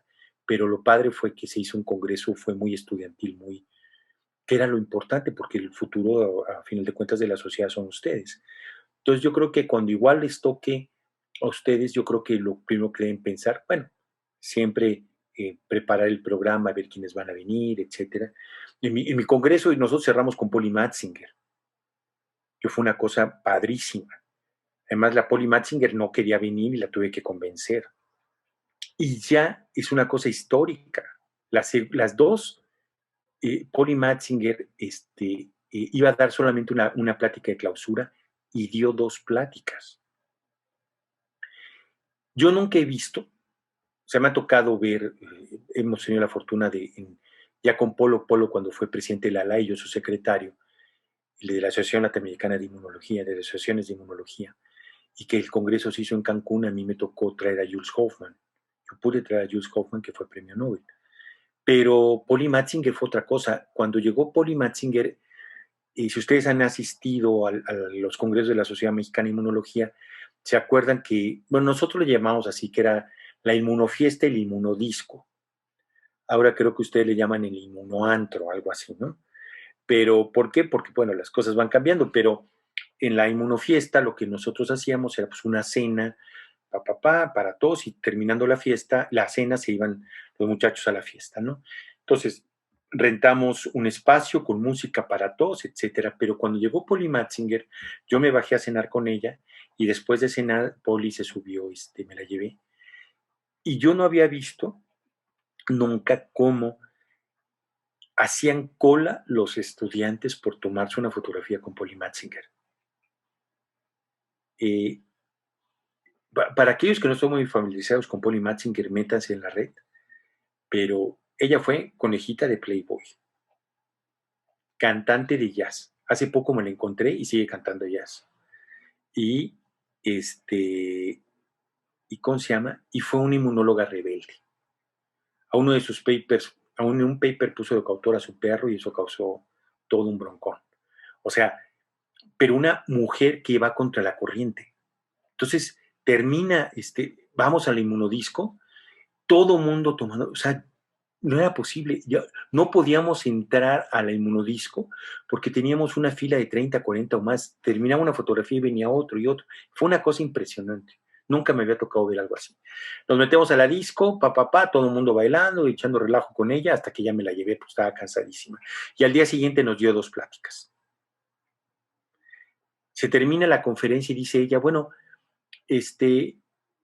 pero lo padre fue que se hizo un congreso, fue muy estudiantil, que era lo importante, porque el futuro, a final de cuentas, de la sociedad son ustedes. Entonces, yo creo que cuando igual les toque a ustedes, yo creo que lo primero que deben pensar, bueno, siempre preparar el programa, ver quiénes van a venir, etcétera. En mi congreso, y nosotros cerramos con Polly Matzinger, que fue una cosa padrísima. Además, la Polly Matzinger no quería venir y la tuve que convencer. Y ya es una cosa histórica. Las dos, Polly Matzinger iba a dar solamente una plática de clausura y dio 2 pláticas. Yo nunca he visto, o sea, me ha tocado ver, hemos tenido la fortuna ya con Polo cuando fue presidente de la ALA y yo su secretario, de la Asociación Latinoamericana de Inmunología, de las asociaciones de inmunología, y que el congreso se hizo en Cancún, a mí me tocó traer a Jules Hoffman. Yo pude traer a Jules Hoffman, que fue premio Nobel. Pero Polly Matzinger fue otra cosa. Cuando llegó Polly Matzinger, y si ustedes han asistido a los congresos de la Sociedad Mexicana de Inmunología, se acuerdan que, bueno, nosotros le llamamos así, que era la inmunofiesta y el inmunodisco. Ahora creo que ustedes le llaman el inmunoantro, algo así, ¿no? Pero, ¿por qué? Porque, bueno, las cosas van cambiando, pero en la inmunofiesta lo que nosotros hacíamos era pues una cena, para todos, y terminando la fiesta, la cena, se iban los muchachos a la fiesta, ¿no? Entonces, rentamos un espacio con música para todos, etcétera, pero cuando llegó Polly Matzinger, yo me bajé a cenar con ella, y después de cenar, Polly se subió, me la llevé, y yo no había visto nunca cómo hacían cola los estudiantes por tomarse una fotografía con Polly Matzinger. Eh, para aquellos que no son muy familiarizados con Polly Matzinger, métanse en la red, pero ella fue conejita de Playboy, cantante de jazz. Hace poco me la encontré y sigue cantando jazz. Y, ¿y cómo se llama? Y fue una inmunóloga rebelde. A uno de sus papers, un paper puso de coautor a su perro y eso causó todo un broncón. O sea, pero una mujer que va contra la corriente. Entonces, termina, vamos al inmunodisco, todo mundo tomando, o sea, no era posible, no podíamos entrar a la inmunodisco porque teníamos una fila de 30, 40 o más, terminaba una fotografía y venía otro y otro. Fue una cosa impresionante. Nunca me había tocado ver algo así. Nos metemos a la disco, todo el mundo bailando, echando relajo con ella, hasta que ya me la llevé, pues estaba cansadísima. Y al día siguiente nos dio 2 pláticas. Se termina la conferencia y dice ella, bueno,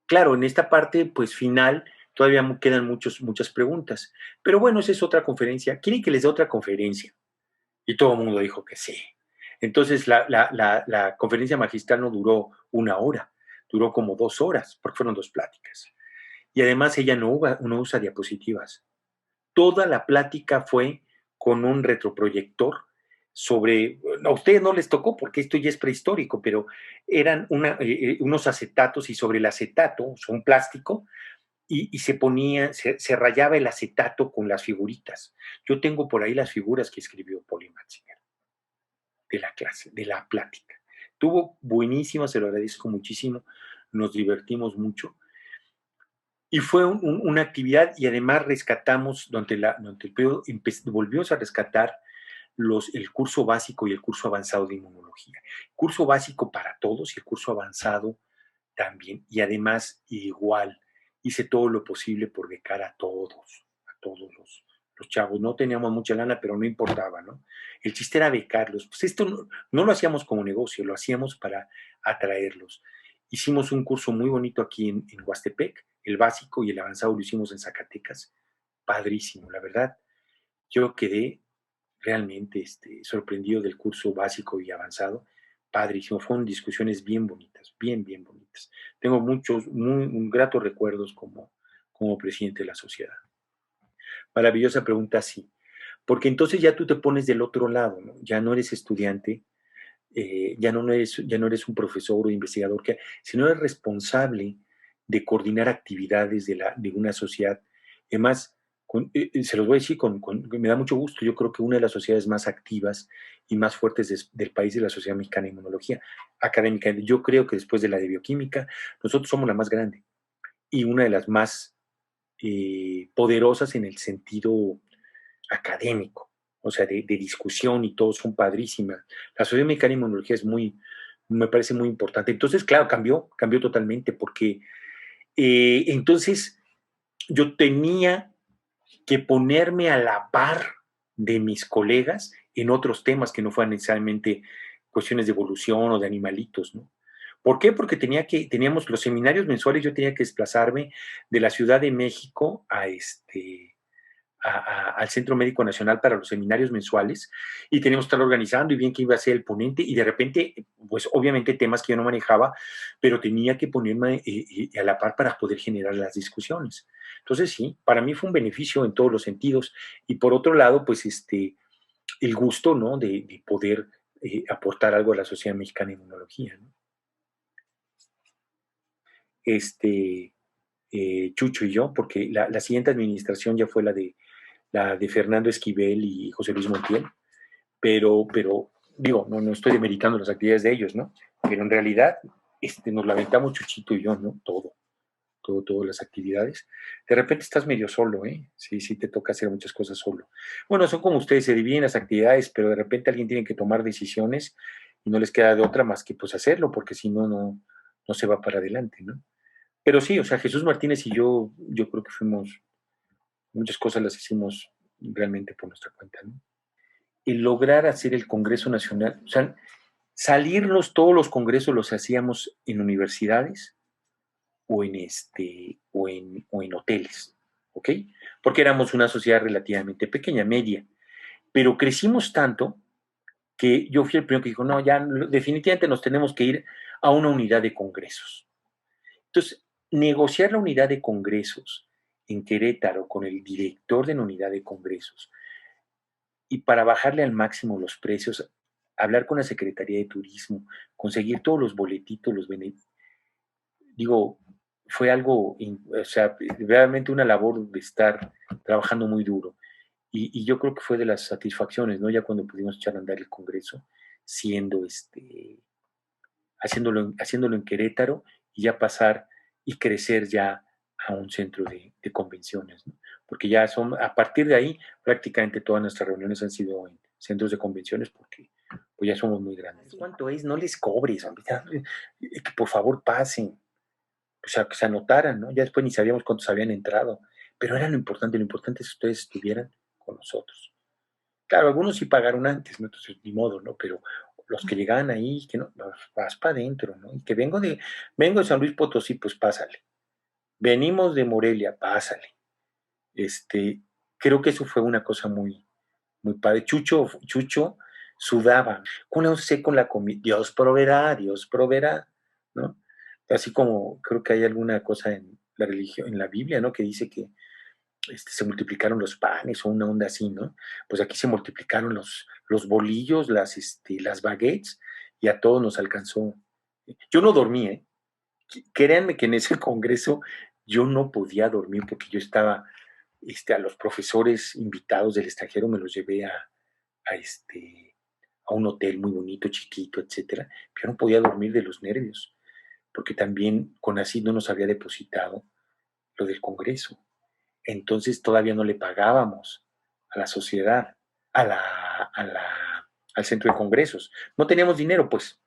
claro, en esta parte, pues final, todavía quedan muchas preguntas. Pero bueno, esa es otra conferencia. ¿Quieren que les dé otra conferencia? Y todo el mundo dijo que sí. Entonces, la conferencia magistral no duró 1 hora, duró como 2 horas, porque fueron 2 pláticas. Y además ella no usa diapositivas. Toda la plática fue con un retroproyector a ustedes no les tocó porque esto ya es prehistórico, pero eran unos acetatos y sobre el acetato, un plástico, y se rayaba el acetato con las figuritas. Yo tengo por ahí las figuras que escribió Polly Matzinger de la clase, de la plática. Tuvo buenísima, se lo agradezco muchísimo, nos divertimos mucho. Y fue una actividad y además rescatamos, durante el periodo, volvimos a rescatar el curso básico y el curso avanzado de inmunología. Curso básico para todos y el curso avanzado también. Y además, igual, hice todo lo posible por becar a todos los chavos. No teníamos mucha lana, pero no importaba, ¿no? El chiste era becarlos. Pues esto no lo hacíamos como negocio, lo hacíamos para atraerlos. Hicimos un curso muy bonito aquí en Huastepec, el básico y el avanzado lo hicimos en Zacatecas. Padrísimo, la verdad. Yo quedé realmente sorprendido del curso básico y avanzado. Padrísimo, fueron discusiones bien bonitas, bien, bien bonitas. Tengo muchos, muy gratos recuerdos como presidente de la sociedad. Maravillosa pregunta, sí. Porque entonces ya tú te pones del otro lado, ¿no? Ya no eres estudiante, ya no eres un profesor o investigador, sino eres responsable de coordinar actividades de una sociedad. Además, se los voy a decir, me da mucho gusto, yo creo que una de las sociedades más activas y más fuertes del país es la Sociedad Mexicana de Inmunología Académica. Yo creo que después de la de Bioquímica, nosotros somos la más grande y una de las más poderosas en el sentido académico, o sea, de discusión y todo, son padrísimas. La Sociedad Mexicana de Inmunología me parece muy importante. Entonces, claro, cambió totalmente, porque entonces yo tenía que ponerme a la par de mis colegas en otros temas que no fueran necesariamente cuestiones de evolución o de animalitos, ¿no? ¿Por qué? Porque teníamos los seminarios mensuales, yo tenía que desplazarme de la Ciudad de México al Centro Médico Nacional para los seminarios mensuales y teníamos que estar organizando y bien que iba a ser el ponente y de repente, pues obviamente temas que yo no manejaba, pero tenía que ponerme a la par para poder generar las discusiones. Entonces sí, para mí fue un beneficio en todos los sentidos y por otro lado, pues el gusto, ¿no? De poder aportar algo a la Sociedad Mexicana de Inmunología, ¿no? Chucho y yo, porque la siguiente administración ya fue la de Fernando Esquivel y José Luis Montiel, pero digo, no estoy demeritando las actividades de ellos, ¿no? Pero en realidad nos lamentamos Chuchito y yo, ¿no? Todas las actividades. De repente estás medio solo, ¿eh? Sí, sí, te toca hacer muchas cosas solo. Bueno, son como ustedes, se dividen las actividades, pero de repente alguien tiene que tomar decisiones y no les queda de otra más que pues hacerlo, porque si no, no se va para adelante, ¿no? Pero sí, o sea, Jesús Martínez y yo creo que muchas cosas las hicimos realmente por nuestra cuenta, ¿no? El lograr hacer el Congreso Nacional, o sea, todos los congresos los hacíamos en universidades o en hoteles, ¿ok? Porque éramos una sociedad relativamente pequeña, media, pero crecimos tanto que yo fui el primero que dijo, no, ya definitivamente nos tenemos que ir a una unidad de congresos. Entonces, negociar la unidad de congresos en Querétaro con el director de la unidad de congresos y para bajarle al máximo los precios, hablar con la Secretaría de Turismo, conseguir todos los boletitos, los beneficios, digo, fue algo, o sea, realmente una labor de estar trabajando muy duro. Y yo creo que fue de las satisfacciones, ¿no? Ya cuando pudimos echar a andar el Congreso, siendo haciéndolo en Querétaro y ya pasar y crecer ya a un centro de convenciones, ¿no? Porque ya a partir de ahí, prácticamente todas nuestras reuniones han sido en centros de convenciones porque pues ya somos muy grandes. ¿Cuánto es? No les cobres, hombre, que por favor pasen, o sea, que se anotaran, ¿no? Ya después ni sabíamos cuántos habían entrado, pero era lo importante es que ustedes estuvieran con nosotros. Claro, algunos sí pagaron antes, ¿no? Entonces, ni modo, ¿no? Pero los que llegaban ahí, que no, vas para adentro, ¿no? Y que vengo de San Luis Potosí, pues pásale. Venimos de Morelia, pásale. Este, creo que eso fue una cosa muy padre. Chucho sudaba. ¿Cómo le sé con la comida? Dios proveerá, ¿no? Así como creo que hay alguna cosa en la religión, en la Biblia, ¿no? Que dice que se multiplicaron los panes o una onda así, ¿no? Pues aquí se multiplicaron los bolillos, las baguettes y a todos nos alcanzó. Yo no dormí, ¿eh? Créanme que en ese congreso yo no podía dormir porque yo estaba, a los profesores invitados del extranjero me los llevé a, a un hotel muy bonito, chiquito, etcétera. Pero yo no podía dormir de los nervios porque también CONACYT no nos había depositado lo del congreso. Entonces todavía no le pagábamos a la sociedad, al centro de congresos. No teníamos dinero, pues.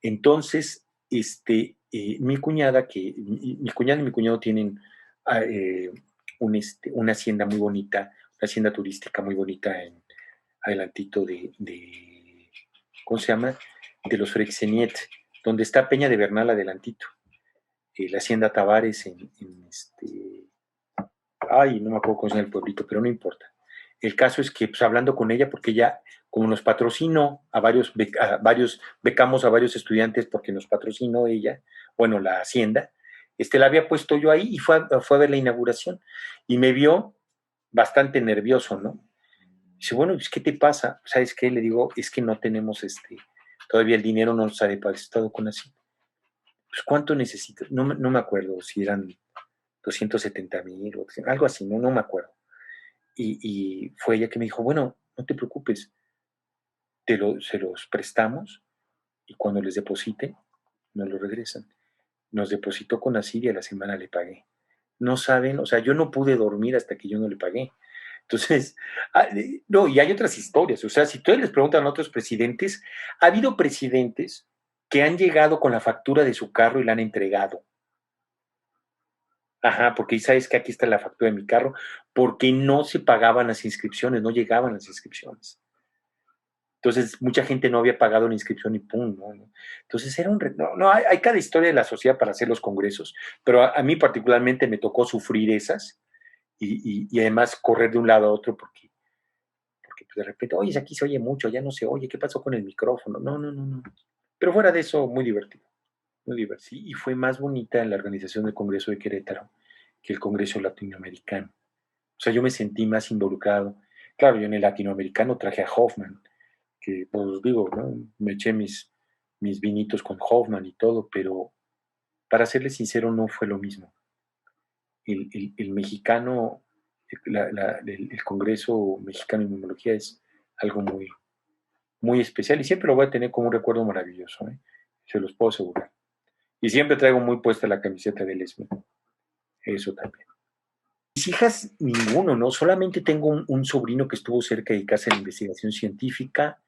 Entonces, mi cuñada, mi cuñada y mi cuñado tienen eh, una hacienda muy bonita, una hacienda turística muy bonita adelantito ¿cómo se llama? De los Freixeniet, donde está Peña de Bernal adelantito. La hacienda Tavares ay, no me acuerdo cómo se llama el pueblito, pero no importa. El caso es que, pues, hablando con ella, porque ella, como nos patrocinó becamos a varios estudiantes porque nos patrocinó ella, bueno, la hacienda, la había puesto yo ahí y fue a ver la inauguración y me vio bastante nervioso, ¿no? Dice, bueno, pues, ¿qué te pasa? ¿Sabes qué? Le digo, es que no tenemos todavía el dinero no nos ha depositado con así. Pues, ¿cuánto necesitas? No me acuerdo si eran 270,000 o algo así, no me acuerdo. Y fue ella que me dijo, bueno, no te preocupes, se los prestamos y cuando les deposite, nos lo regresan. Nos depositó con Asiria, a la semana le pagué. No saben, o sea, yo no pude dormir hasta que yo no le pagué. Entonces, no, y hay otras historias. O sea, si ustedes les preguntan a otros presidentes, ha habido presidentes que han llegado con la factura de su carro y la han entregado. Ajá, porque sabes que aquí está la factura de mi carro, porque no se pagaban las inscripciones, no llegaban las inscripciones. Entonces, mucha gente no había pagado la inscripción y pum, ¿no? Entonces, no, hay cada historia de la sociedad para hacer los congresos, pero a mí particularmente me tocó sufrir esas y además correr de un lado a otro porque pues, de repente, oye, aquí se oye mucho, ya no se oye, ¿qué pasó con el micrófono? No. Pero fuera de eso, muy divertido, muy divertido. Sí, y fue más bonita la organización del Congreso de Querétaro que el Congreso Latinoamericano. O sea, yo me sentí más involucrado. Claro, yo en el latinoamericano traje a Hoffman, que pues digo, ¿no? Me eché mis vinitos con Hoffman y todo, pero para serle sincero no fue lo mismo. El mexicano, el Congreso Mexicano de Inmunología es algo muy, muy especial y siempre lo voy a tener como un recuerdo maravilloso, ¿eh? Se los puedo asegurar. Y siempre traigo muy puesta la camiseta del ESME, eso también. Mis hijas, ninguno, ¿no? Solamente tengo un sobrino que estuvo cerca de casa en investigación científica.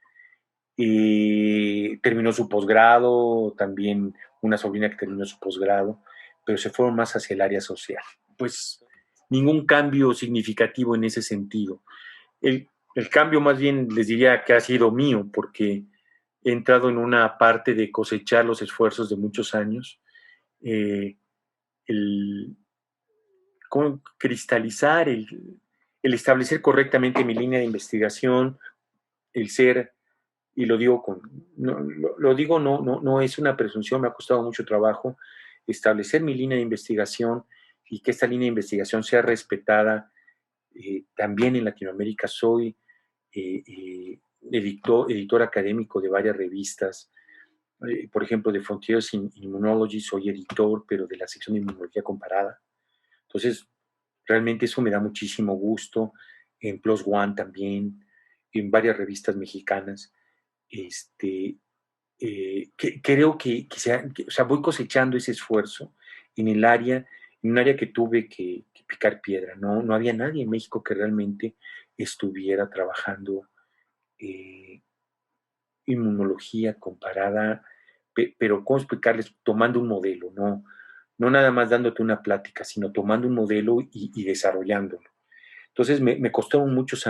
Terminó su posgrado, también una sobrina que terminó su posgrado, pero se fueron más hacia el área social. Pues ningún cambio significativo en ese sentido. El cambio más bien les diría que ha sido mío, porque he entrado en una parte de cosechar los esfuerzos de muchos años, el cómo cristalizar, el establecer correctamente mi línea de investigación, el ser y lo digo lo digo no es una presunción, me ha costado mucho trabajo establecer mi línea de investigación y que esta línea de investigación sea respetada también en Latinoamérica. Soy editor académico de varias revistas, por ejemplo, de Frontiers in Immunology soy editor, pero de la sección de inmunología comparada. Entonces, realmente eso me da muchísimo gusto. En Plus One también, en varias revistas mexicanas. Este, creo o sea, voy cosechando ese esfuerzo en en un área que tuve que picar piedra. No había nadie en México que realmente estuviera trabajando eh, inmunología comparada, pero ¿cómo explicarles? Tomando un modelo, no nada más dándote una plática, sino tomando un modelo y desarrollándolo. Entonces me costaron muchos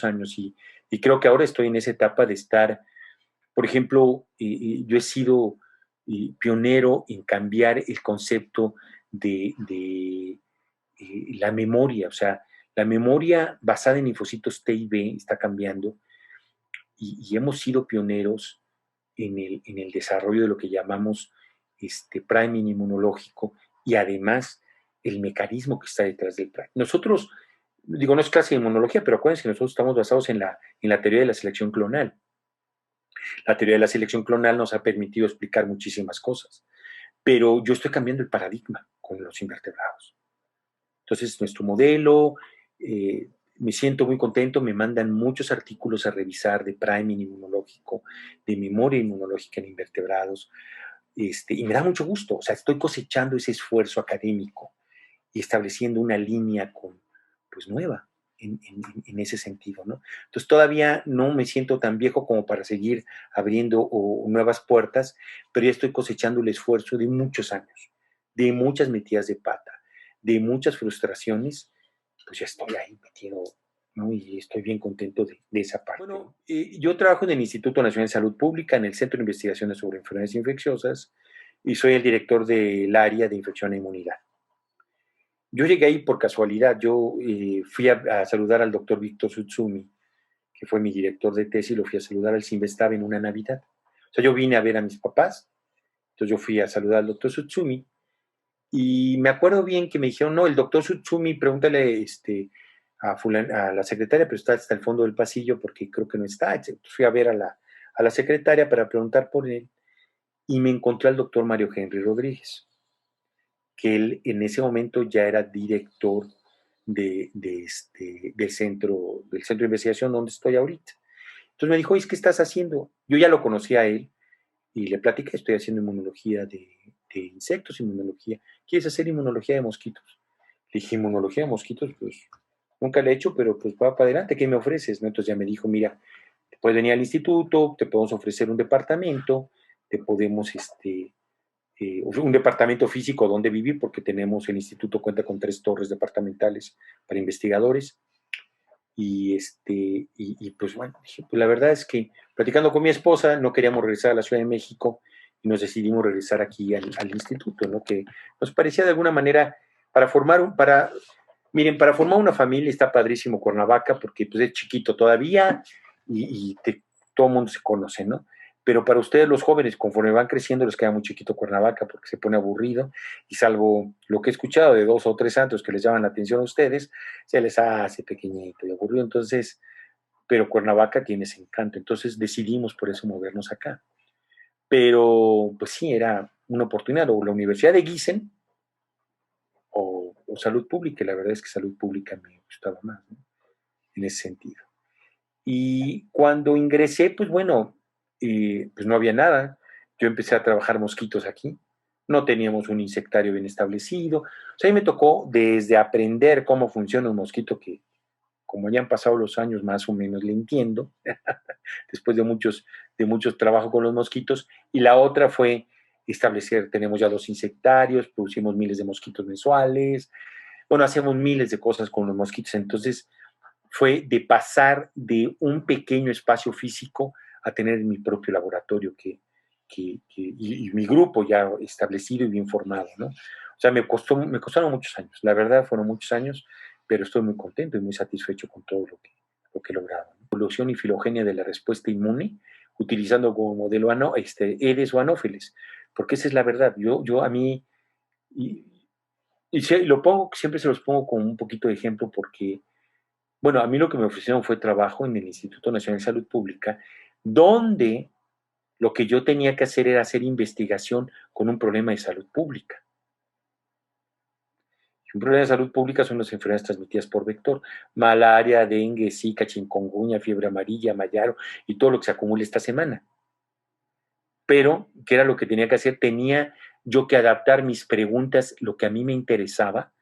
años y creo que ahora estoy en esa etapa de estar. Por ejemplo, yo he sido pionero en cambiar el concepto de la memoria, o sea, la memoria basada en linfocitos T y B está cambiando y hemos sido pioneros en el desarrollo de lo que llamamos priming inmunológico y además el mecanismo que está detrás del priming. Nosotros, digo, no es clase de inmunología, pero acuérdense que nosotros estamos basados en la teoría de la selección clonal. La teoría de la selección clonal nos ha permitido explicar muchísimas cosas, pero yo estoy cambiando el paradigma con los invertebrados. Entonces, nuestro modelo, me siento muy contento, me mandan muchos artículos a revisar de priming inmunológico, de memoria inmunológica en invertebrados, y me da mucho gusto, o sea, estoy cosechando ese esfuerzo académico y estableciendo una línea pues nueva. en ese sentido, ¿no? Entonces todavía no me siento tan viejo como para seguir abriendo nuevas puertas, pero ya estoy cosechando el esfuerzo de muchos años, de muchas metidas de pata, de muchas frustraciones, pues ya estoy ahí metido, ¿no? Y estoy bien contento de esa parte. Bueno, yo trabajo en el Instituto Nacional de Salud Pública, en el Centro de Investigaciones sobre Enfermedades Infecciosas, y soy el director del área de infección e inmunidad. Yo llegué ahí por casualidad. Yo fui a saludar al doctor Víctor Sutsumi, que fue mi director de tesis, lo fui a saludar al Sinvestav en una Navidad. O sea, yo vine a ver a mis papás, entonces yo fui a saludar al doctor Sutsumi, y me acuerdo bien que me dijeron, no, el doctor Sutsumi, pregúntale a la secretaria, pero está hasta el fondo del pasillo porque creo que no está. Entonces fui a ver a la secretaria para preguntar por él, y me encontré al doctor Mario Henry Rodríguez, que él en ese momento ya era director del centro de investigación donde estoy ahorita. Entonces me dijo, oye, ¿qué estás haciendo? Yo ya lo conocía a él y le platiqué, estoy haciendo inmunología de insectos, inmunología. ¿Quieres hacer inmunología de mosquitos? Le dije, inmunología de mosquitos, pues nunca le he hecho, pero pues va para adelante, ¿qué me ofreces? ¿No? Entonces ya me dijo, mira, te puedes venir al instituto, te podemos ofrecer un departamento, te podemos, un departamento físico donde vivir, porque tenemos, el instituto cuenta con 3 torres departamentales para investigadores. Y pues bueno, dije, pues la verdad es que platicando con mi esposa, no queríamos regresar a la Ciudad de México y nos decidimos regresar aquí al instituto, ¿no? Que nos parecía de alguna manera miren, para formar una familia está padrísimo Cuernavaca, porque pues es chiquito todavía y todo el mundo se conoce, ¿no? Pero para ustedes los jóvenes, conforme van creciendo, les queda muy chiquito Cuernavaca porque se pone aburrido, y salvo lo que he escuchado de 2 o 3 santos que les llaman la atención a ustedes, se les hace pequeñito y aburrido. Entonces, pero Cuernavaca tiene ese encanto. Entonces decidimos por eso movernos acá. Pero pues sí, era una oportunidad, o la Universidad de Gießen o Salud Pública, y la verdad es que Salud Pública me gustaba más, ¿no? En ese sentido. Y cuando ingresé, pues bueno, pues no había nada. Yo empecé a trabajar mosquitos aquí. No teníamos un insectario bien establecido. O sea, a mí me tocó desde aprender cómo funciona un mosquito, que como ya han pasado los años, más o menos le entiendo, después de muchos trabajos con los mosquitos. Y la otra fue establecer, tenemos ya 2 insectarios, producimos miles de mosquitos mensuales. Bueno, hacemos miles de cosas con los mosquitos. Entonces, fue de pasar de un pequeño espacio físico a tener mi propio laboratorio y mi grupo ya establecido y bien formado, ¿no? O sea, me costaron muchos años, la verdad fueron muchos años, pero estoy muy contento y muy satisfecho con todo lo que he logrado, ¿no? Evolución y filogenia de la respuesta inmune, utilizando como modelo Aedes o anófeles, porque esa es la verdad. Yo a mí, y, lo pongo, siempre se los pongo como un poquito de ejemplo, porque bueno, a mí lo que me ofrecieron fue trabajo en el Instituto Nacional de Salud Pública, donde lo que yo tenía que hacer era hacer investigación con un problema de salud pública. Y un problema de salud pública son las enfermedades transmitidas por vector: malaria, dengue, zika, chikungunya, fiebre amarilla, mayaro y todo lo que se acumule esta semana. Pero, ¿qué era lo que tenía que hacer? Tenía yo que adaptar mis preguntas, lo que a mí me interesaba,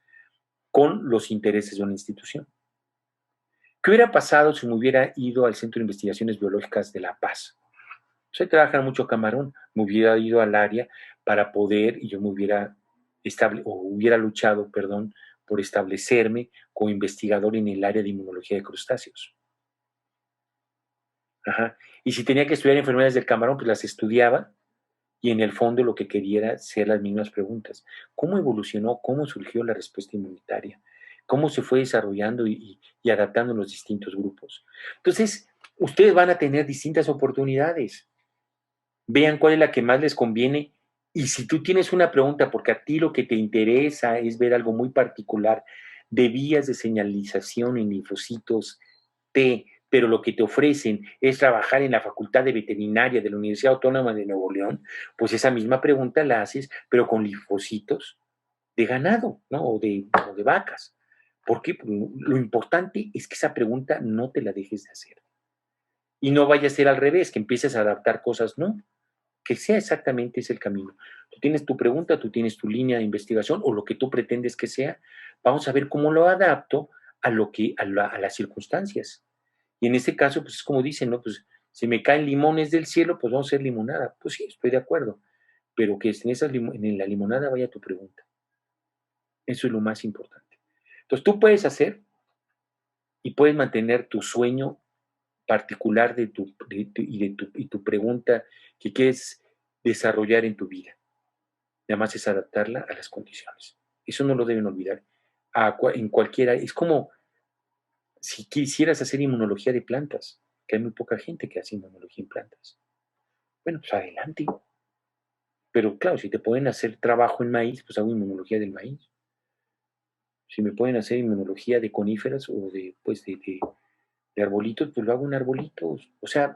con los intereses de una institución. ¿Qué hubiera pasado si me hubiera ido al Centro de Investigaciones Biológicas de La Paz? Pues ahí trabajan mucho camarón. Me hubiera ido al área para poder, y yo me hubiera luchado, perdón, por establecerme como investigador en el área de inmunología de crustáceos. Ajá. Y si tenía que estudiar enfermedades del camarón, pues las estudiaba, y en el fondo lo que quería era hacer las mismas preguntas. ¿Cómo evolucionó? ¿Cómo surgió la respuesta inmunitaria? ¿Cómo se fue desarrollando y adaptando en los distintos grupos? Entonces, ustedes van a tener distintas oportunidades. Vean cuál es la que más les conviene. Y si tú tienes una pregunta, porque a ti lo que te interesa es ver algo muy particular de vías de señalización en linfocitos T, pero lo que te ofrecen es trabajar en la Facultad de Veterinaria de la Universidad Autónoma de Nuevo León, pues esa misma pregunta la haces, pero con linfocitos de ganado, ¿no? O de vacas. Porque lo importante es que esa pregunta no te la dejes de hacer. Y no vaya a ser al revés, que empieces a adaptar cosas, ¿no? Que sea exactamente ese el camino. Tú tienes tu pregunta, tú tienes tu línea de investigación o lo que tú pretendes que sea. Vamos a ver cómo lo adapto a las circunstancias. Y en este caso, pues es como dicen, ¿no? Pues si me caen limones del cielo, pues vamos a hacer limonada. Pues sí, estoy de acuerdo. Pero que en la limonada vaya tu pregunta. Eso es lo más importante. Entonces tú puedes hacer y puedes mantener tu sueño particular y tu pregunta que quieres desarrollar en tu vida. Nada más es adaptarla a las condiciones. Eso no lo deben olvidar. En cualquiera, es como si quisieras hacer inmunología de plantas, que hay muy poca gente que hace inmunología en plantas. Bueno, pues adelante. Pero claro, si te pueden hacer trabajo en maíz, pues hago inmunología del maíz. Si me pueden hacer inmunología de coníferas o de arbolitos, pues lo hago en arbolitos. O sea,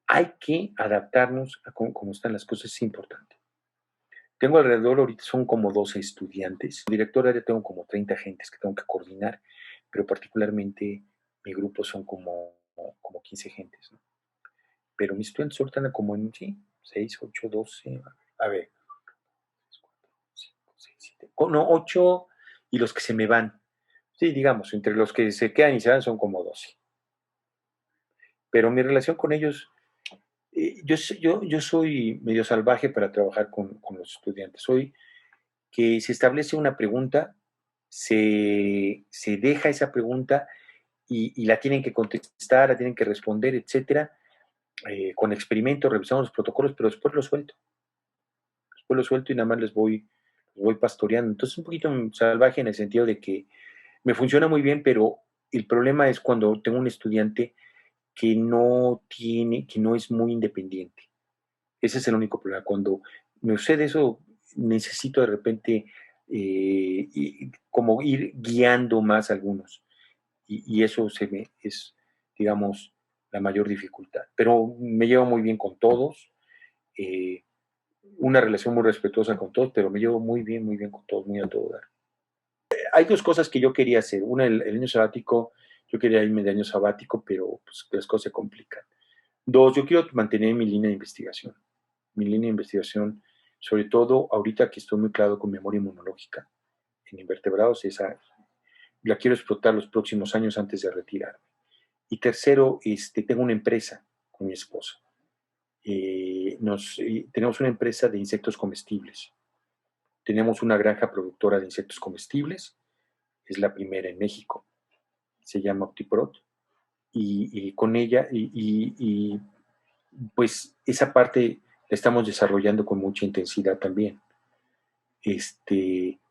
hay que adaptarnos a cómo están las cosas, es importante. Tengo alrededor, ahorita son como 12 estudiantes. Como director de área tengo como 30 gentes que tengo que coordinar, pero particularmente mi grupo son como 15 gentes, ¿no? Pero mis estudiantes ahorita andan como en, sí, 6, 8, 12, a ver, 5, 6, 7, no, 8 y los que se me van. Sí, digamos, entre los que se quedan y se van son como 12. Pero mi relación con ellos, yo soy medio salvaje para trabajar con los estudiantes. Soy que se establece una pregunta, se deja esa pregunta y la tienen que contestar, la tienen que responder, etcétera. Con experimentos, revisamos los protocolos, pero después lo suelto. Después lo suelto y nada más les voy pastoreando. Entonces, un poquito salvaje en el sentido de que me funciona muy bien, pero el problema es cuando tengo un estudiante que no es muy independiente. Ese es el único problema. Cuando me sucede eso, necesito de repente como ir guiando más a algunos. Y eso es, digamos, la mayor dificultad. Pero me llevo muy bien con todos. eh, una relación muy respetuosa con todos, pero me llevo muy bien con todos, muy a todo dar. Hay dos cosas que yo quería hacer. Una, el año sabático, yo quería irme de año sabático, pero pues, las cosas se complican. Dos, yo quiero mantener mi línea de investigación. Mi línea de investigación, sobre todo ahorita que estoy muy claro con memoria inmunológica en invertebrados, esa la quiero explotar los próximos años antes de retirarme. Y tercero, tengo una empresa con mi esposa. Tenemos una empresa de insectos comestibles. Tenemos una granja productora de insectos comestibles, es la primera en México, se llama Optiprot, y con ella, pues esa parte la estamos desarrollando con mucha intensidad también.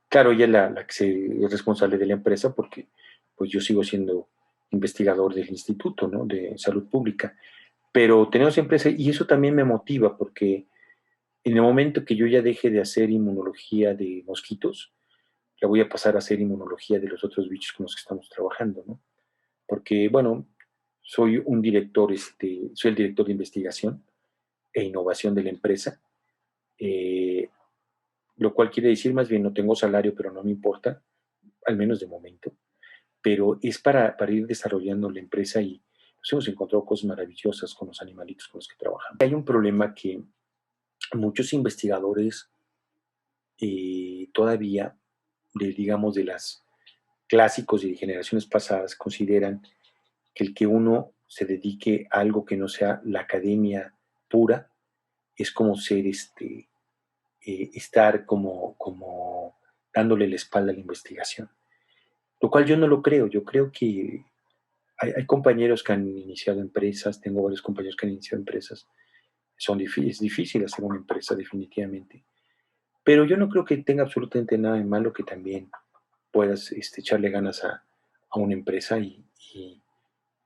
Claro, ella es la que es responsable de la empresa porque pues yo sigo siendo investigador del instituto, ¿no? De salud pública, pero tenemos empresa y eso también me motiva porque en el momento que yo ya deje de hacer inmunología de mosquitos, la voy a pasar a hacer inmunología de los otros bichos con los que estamos trabajando, ¿no? Porque, bueno, soy el director de investigación e innovación de la empresa, eh, lo cual quiere decir más bien no tengo salario, pero no me importa, al menos de momento, pero es para ir desarrollando la empresa y nos hemos encontrado cosas maravillosas con los animalitos con los que trabajamos. Hay un problema que muchos investigadores todavía, digamos, de las clásicos y de generaciones pasadas, consideran que el que uno se dedique a algo que no sea la academia pura es como ser estar como dándole la espalda a la investigación. Lo cual yo no lo creo. Yo creo que hay compañeros que han iniciado empresas, tengo varios compañeros que han iniciado empresas. Es difícil hacer una empresa, definitivamente. Pero yo no creo que tenga absolutamente nada de malo que también puedas echarle ganas a una empresa y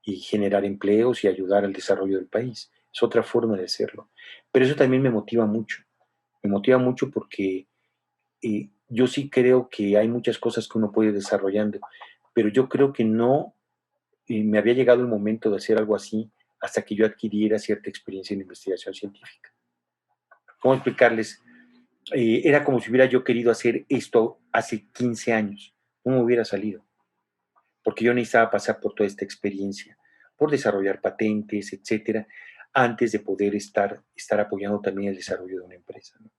generar empleos y ayudar al desarrollo del país. Es otra forma de hacerlo. Pero eso también me motiva mucho. Me motiva mucho porque yo sí creo que hay muchas cosas que uno puede ir desarrollando, pero yo creo que no me había llegado el momento de hacer algo así hasta que yo adquiriera cierta experiencia en investigación científica. ¿Cómo explicarles? Era como si hubiera yo querido hacer esto hace 15 años. No me hubiera salido, porque yo necesitaba pasar por toda esta experiencia, por desarrollar patentes, etcétera, antes de poder estar apoyando también el desarrollo de una empresa, ¿no?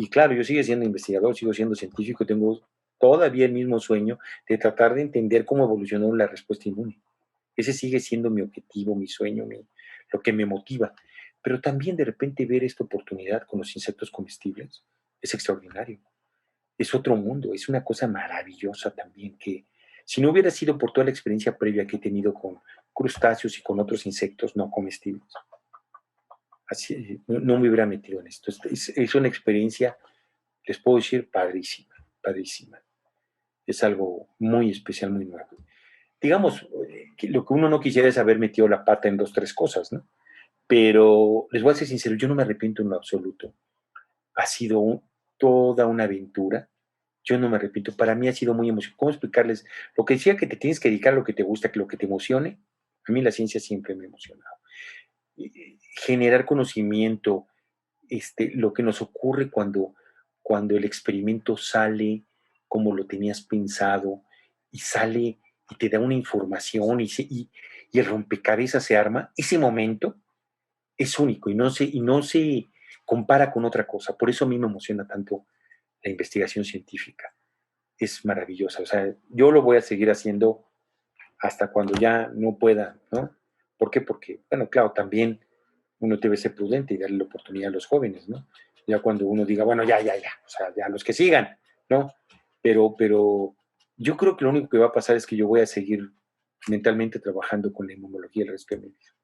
Y claro, yo sigo siendo investigador, sigo siendo científico, tengo todavía el mismo sueño de tratar de entender cómo evolucionó la respuesta inmune. Ese sigue siendo mi objetivo, mi sueño, lo que me motiva. Pero también de repente ver esta oportunidad con los insectos comestibles es extraordinario. Es otro mundo, es una cosa maravillosa también que si no hubiera sido por toda la experiencia previa que he tenido con crustáceos y con otros insectos no comestibles, así, no me hubiera metido en esto. Es una experiencia, les puedo decir, padrísima, padrísima. Es algo muy especial, muy nuevo. Digamos, lo que uno no quisiera es haber metido la pata en dos, tres cosas, ¿no? Pero les voy a ser sincero, yo no me arrepiento en lo absoluto. Ha sido toda una aventura. Yo no me arrepiento. Para mí ha sido muy emocionante. ¿Cómo explicarles? Lo que decía que te tienes que dedicar a lo que te gusta, que lo que te emocione. A mí la ciencia siempre me ha emocionado. Generar conocimiento, lo que nos ocurre cuando el experimento sale como lo tenías pensado y sale y te da una información y el rompecabezas se arma, ese momento es único y no se compara con otra cosa. Por eso a mí me emociona tanto la investigación científica. Es maravillosa. O sea, yo lo voy a seguir haciendo hasta cuando ya no pueda, ¿no? ¿Por qué? Porque, bueno, claro, también uno debe ser prudente y darle la oportunidad a los jóvenes, ¿no? Ya cuando uno diga, bueno, ya, o sea, ya los que sigan, ¿no? Pero yo creo que lo único que va a pasar es que yo voy a seguir mentalmente trabajando con la inmunología el resto de mi vida.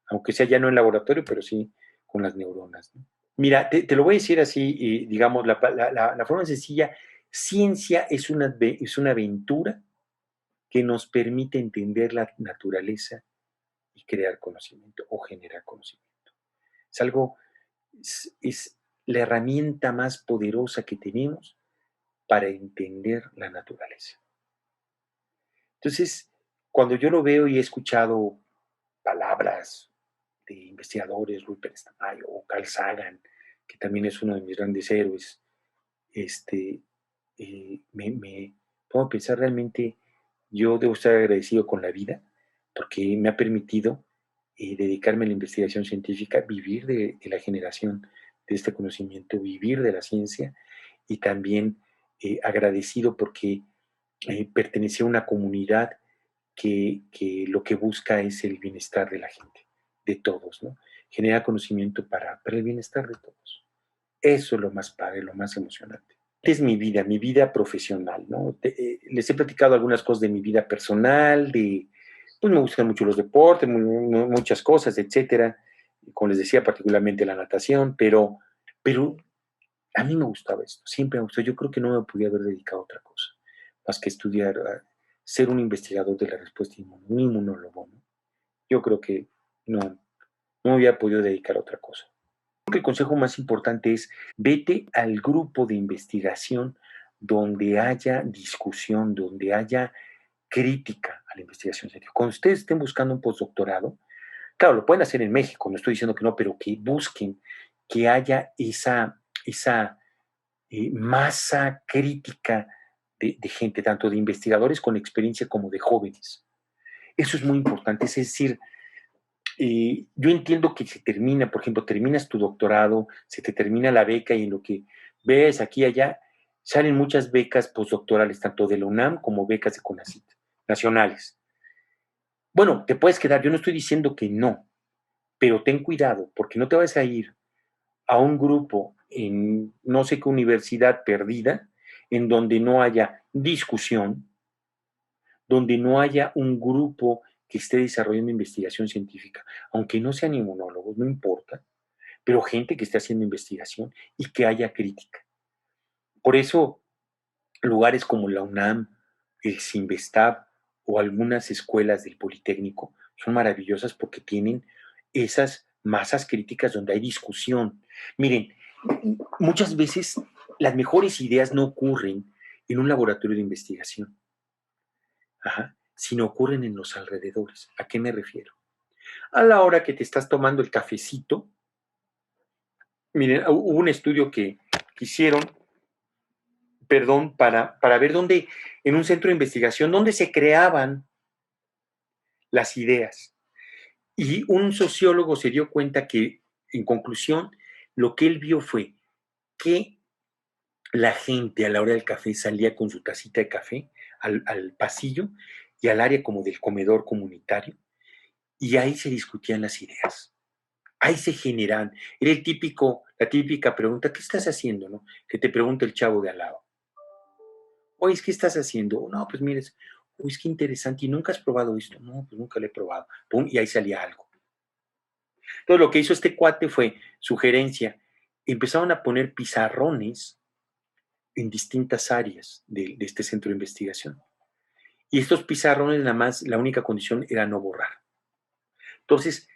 Aunque sea ya no en laboratorio, pero sí con las neuronas, ¿no? Mira, te lo voy a decir así, digamos, la forma sencilla, ciencia es una aventura que nos permite entender la naturaleza y crear conocimiento o generar conocimiento. Es algo, es la herramienta más poderosa que tenemos para entender la naturaleza. Entonces, cuando yo lo veo y he escuchado palabras de investigadores, Rupert Stamayo o Carl Sagan, que también es uno de mis grandes héroes, este, me pongo a pensar realmente, yo debo estar agradecido con la vida porque me ha permitido dedicarme a la investigación científica, vivir de la generación de este conocimiento, vivir de la ciencia y también agradecido porque pertenecí a una comunidad que lo que busca es el bienestar de la gente, de todos, ¿no? Genera conocimiento para el bienestar de todos. Eso es lo más padre, lo más emocionante. Esta es mi vida profesional, ¿no? Les he platicado algunas cosas de mi vida personal, pues me gustan mucho los deportes, muchas cosas, etcétera. Como les decía, particularmente la natación, pero a mí me gustaba esto, siempre me gustó. Yo creo que no me podía haber dedicado a otra cosa, más que estudiar, ser un investigador de la respuesta inmune, un inmunólogo, ¿no? Yo creo que no había podido dedicar a otra cosa. Creo que el consejo más importante es vete al grupo de investigación donde haya discusión, donde haya crítica a la investigación científica. Cuando ustedes estén buscando un postdoctorado, claro, lo pueden hacer en México, no estoy diciendo que no, pero que busquen que haya esa masa crítica de gente, tanto de investigadores con experiencia como de jóvenes. Eso es muy importante, es decir, yo entiendo que se termina, por ejemplo, terminas tu doctorado, se te termina la beca y en lo que ves aquí y allá, salen muchas becas postdoctorales, tanto de la UNAM como becas de CONACYT, nacionales. Bueno, te puedes quedar, yo no estoy diciendo que no, pero ten cuidado, porque no te vas a ir a un grupo en no sé qué universidad perdida, en donde no haya discusión, donde no haya un grupo que esté desarrollando investigación científica, aunque no sean inmunólogos, no importa, pero gente que esté haciendo investigación y que haya crítica. Por eso, lugares como la UNAM, el CINVESTAB o algunas escuelas del Politécnico son maravillosas porque tienen esas masas críticas donde hay discusión. Miren, muchas veces las mejores ideas no ocurren en un laboratorio de investigación, sino ocurren en los alrededores. ¿A qué me refiero? A la hora que te estás tomando el cafecito, miren, hubo un estudio que hicieron, perdón, para ver dónde, en un centro de investigación, dónde se creaban las ideas. Y un sociólogo se dio cuenta que, en conclusión, lo que él vio fue que la gente a la hora del café salía con su tacita de café al pasillo y al área como del comedor comunitario, y ahí se discutían las ideas. Ahí se generan. Era la típica pregunta, ¿qué estás haciendo? ¿No? Que te pregunta el chavo de al lado. Oye, ¿qué estás haciendo? No, pues mires, uy, es que interesante, ¿y nunca has probado esto? No, pues nunca lo he probado. Pum, y ahí salía algo. Entonces lo que hizo este cuate fue sugerencia. Empezaron a poner pizarrones en distintas áreas de este centro de investigación. Y estos pizarrones, nada más, la única condición era no borrar. Entonces,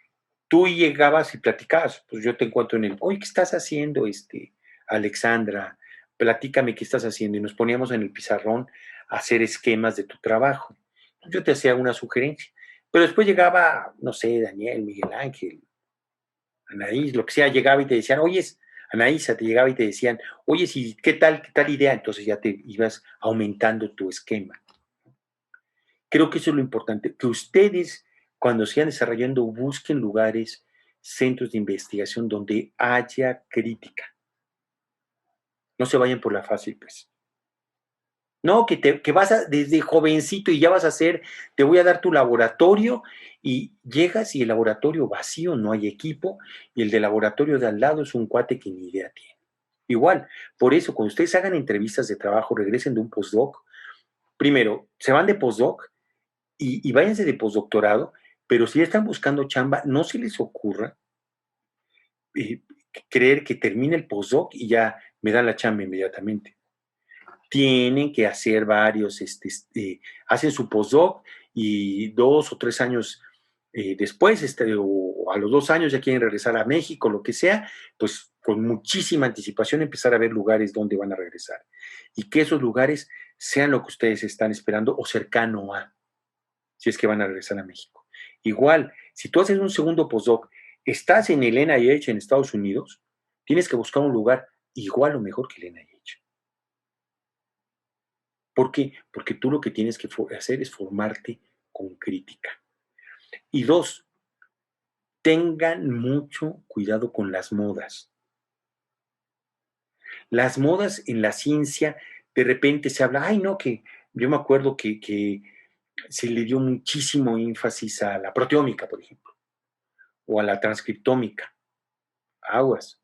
tú llegabas y platicabas, pues yo te encuentro en el, oye, ¿qué estás haciendo, Alexandra? Platícame qué estás haciendo. Y nos poníamos en el pizarrón a hacer esquemas de tu trabajo. Yo te hacía una sugerencia. Pero después llegaba, no sé, Daniel, Miguel Ángel, Anaís, lo que sea, llegaba y te decían, oye, Anaísa, te llegaba y te decían, oye, ¿y qué tal idea? Entonces ya te ibas aumentando tu esquema. Creo que eso es lo importante, que ustedes cuando sigan desarrollando busquen lugares, centros de investigación donde haya crítica. No se vayan por la fácil, pues. No, que vas desde jovencito y ya vas a hacer, te voy a dar tu laboratorio y llegas y el laboratorio vacío, no hay equipo y el de laboratorio de al lado es un cuate que ni idea tiene. Igual, por eso, cuando ustedes hagan entrevistas de trabajo, regresen de un postdoc, primero, se van de postdoc y váyanse de postdoctorado, pero si ya están buscando chamba, no se les ocurra eh, creer que termine el postdoc y ya me dan la chamba inmediatamente. Tienen que hacer varios, hacen su postdoc y 2 o 3 años después, o a los 2 años ya quieren regresar a México, lo que sea, pues con muchísima anticipación empezar a ver lugares donde van a regresar y que esos lugares sean lo que ustedes están esperando o cercano a, si es que van a regresar a México. Igual, si tú haces un segundo postdoc, estás en el NIH en Estados Unidos, tienes que buscar un lugar igual o mejor que el NIH. ¿Por qué? Porque tú lo que tienes que hacer es formarte con crítica. Y dos, tengan mucho cuidado con las modas. Las modas en la ciencia, de repente se habla, ay, no, que yo me acuerdo que se le dio muchísimo énfasis a la proteómica, por ejemplo, o a la transcriptómica. Aguas.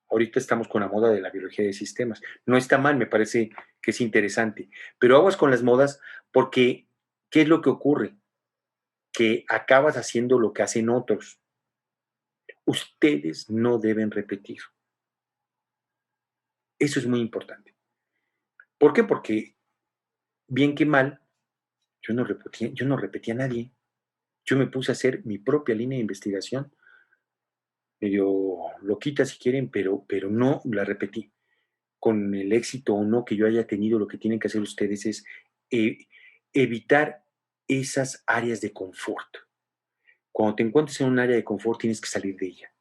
Ahorita estamos con la moda de la biología de sistemas. No está mal, me parece que es interesante, pero aguas con las modas porque, ¿qué es lo que ocurre? Que acabas haciendo lo que hacen otros. Ustedes no deben repetir. Eso es muy importante. ¿Por qué? Porque, bien que mal, yo no repetía a nadie. Yo me puse a hacer mi propia línea de investigación, medio loquita si quieren, pero no la repetí. Con el éxito o no que yo haya tenido, lo que tienen que hacer ustedes es eh, evitar esas áreas de confort. Cuando te encuentres en un área de confort, tienes que salir de ella,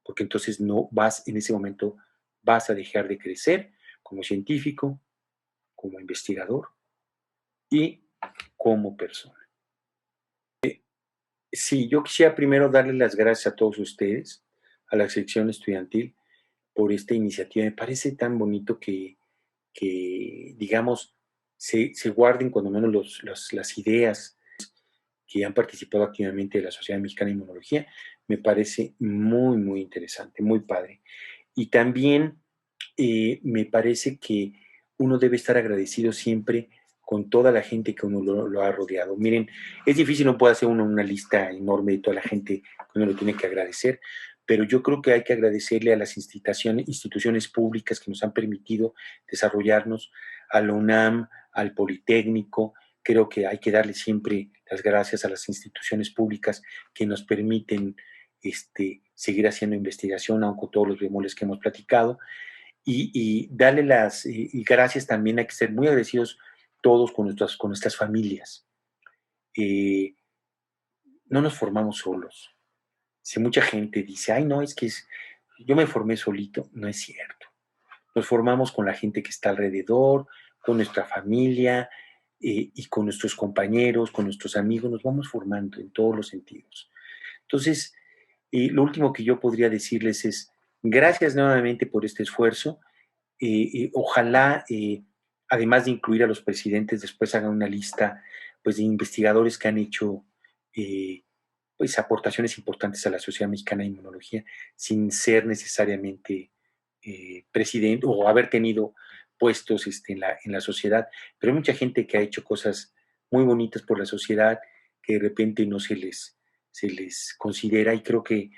porque entonces no vas, en ese momento, vas a dejar de crecer como científico, como investigador y como persona. Sí, yo quisiera primero darles las gracias a todos ustedes, a la sección estudiantil, por esta iniciativa. Me parece tan bonito que digamos, se guarden cuando menos las ideas que han participado activamente de la Sociedad Mexicana de Inmunología. Me parece muy, muy interesante, muy padre. Y también me parece que uno debe estar agradecido siempre con toda la gente que uno lo ha rodeado. Miren, es difícil, no puede hacer uno una lista enorme de toda la gente que uno lo tiene que agradecer, pero yo creo que hay que agradecerle a las instituciones públicas que nos han permitido desarrollarnos, a la UNAM, al Politécnico. Creo que hay que darle siempre las gracias a las instituciones públicas que nos permiten seguir haciendo investigación, aun con todos los bemoles que hemos platicado y darle y gracias también, hay que ser muy agradecidos todos con nuestras familias. Eh, no nos formamos solos. Si mucha gente dice, ay, no, yo me formé solito, no es cierto. Nos formamos con la gente que está alrededor, con nuestra familia y con nuestros compañeros, con nuestros amigos, nos vamos formando en todos los sentidos. Entonces, lo último que yo podría decirles es, gracias nuevamente por este esfuerzo. Ojalá, además de incluir a los presidentes, después hagan una lista pues, de investigadores que han hecho pues, aportaciones importantes a la Sociedad Mexicana de Inmunología sin ser necesariamente presidente o haber tenido puestos en la sociedad. Pero hay mucha gente que ha hecho cosas muy bonitas por la sociedad que de repente no se les considera y creo que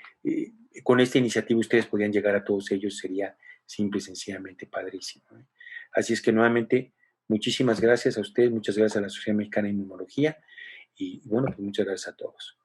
con esta iniciativa ustedes podrían llegar a todos ellos, sería simple y sencillamente padrísimo. ¿Eh? Así es que nuevamente, muchísimas gracias a ustedes, muchas gracias a la Sociedad Mexicana de Inmunología y bueno, pues muchas gracias a todos.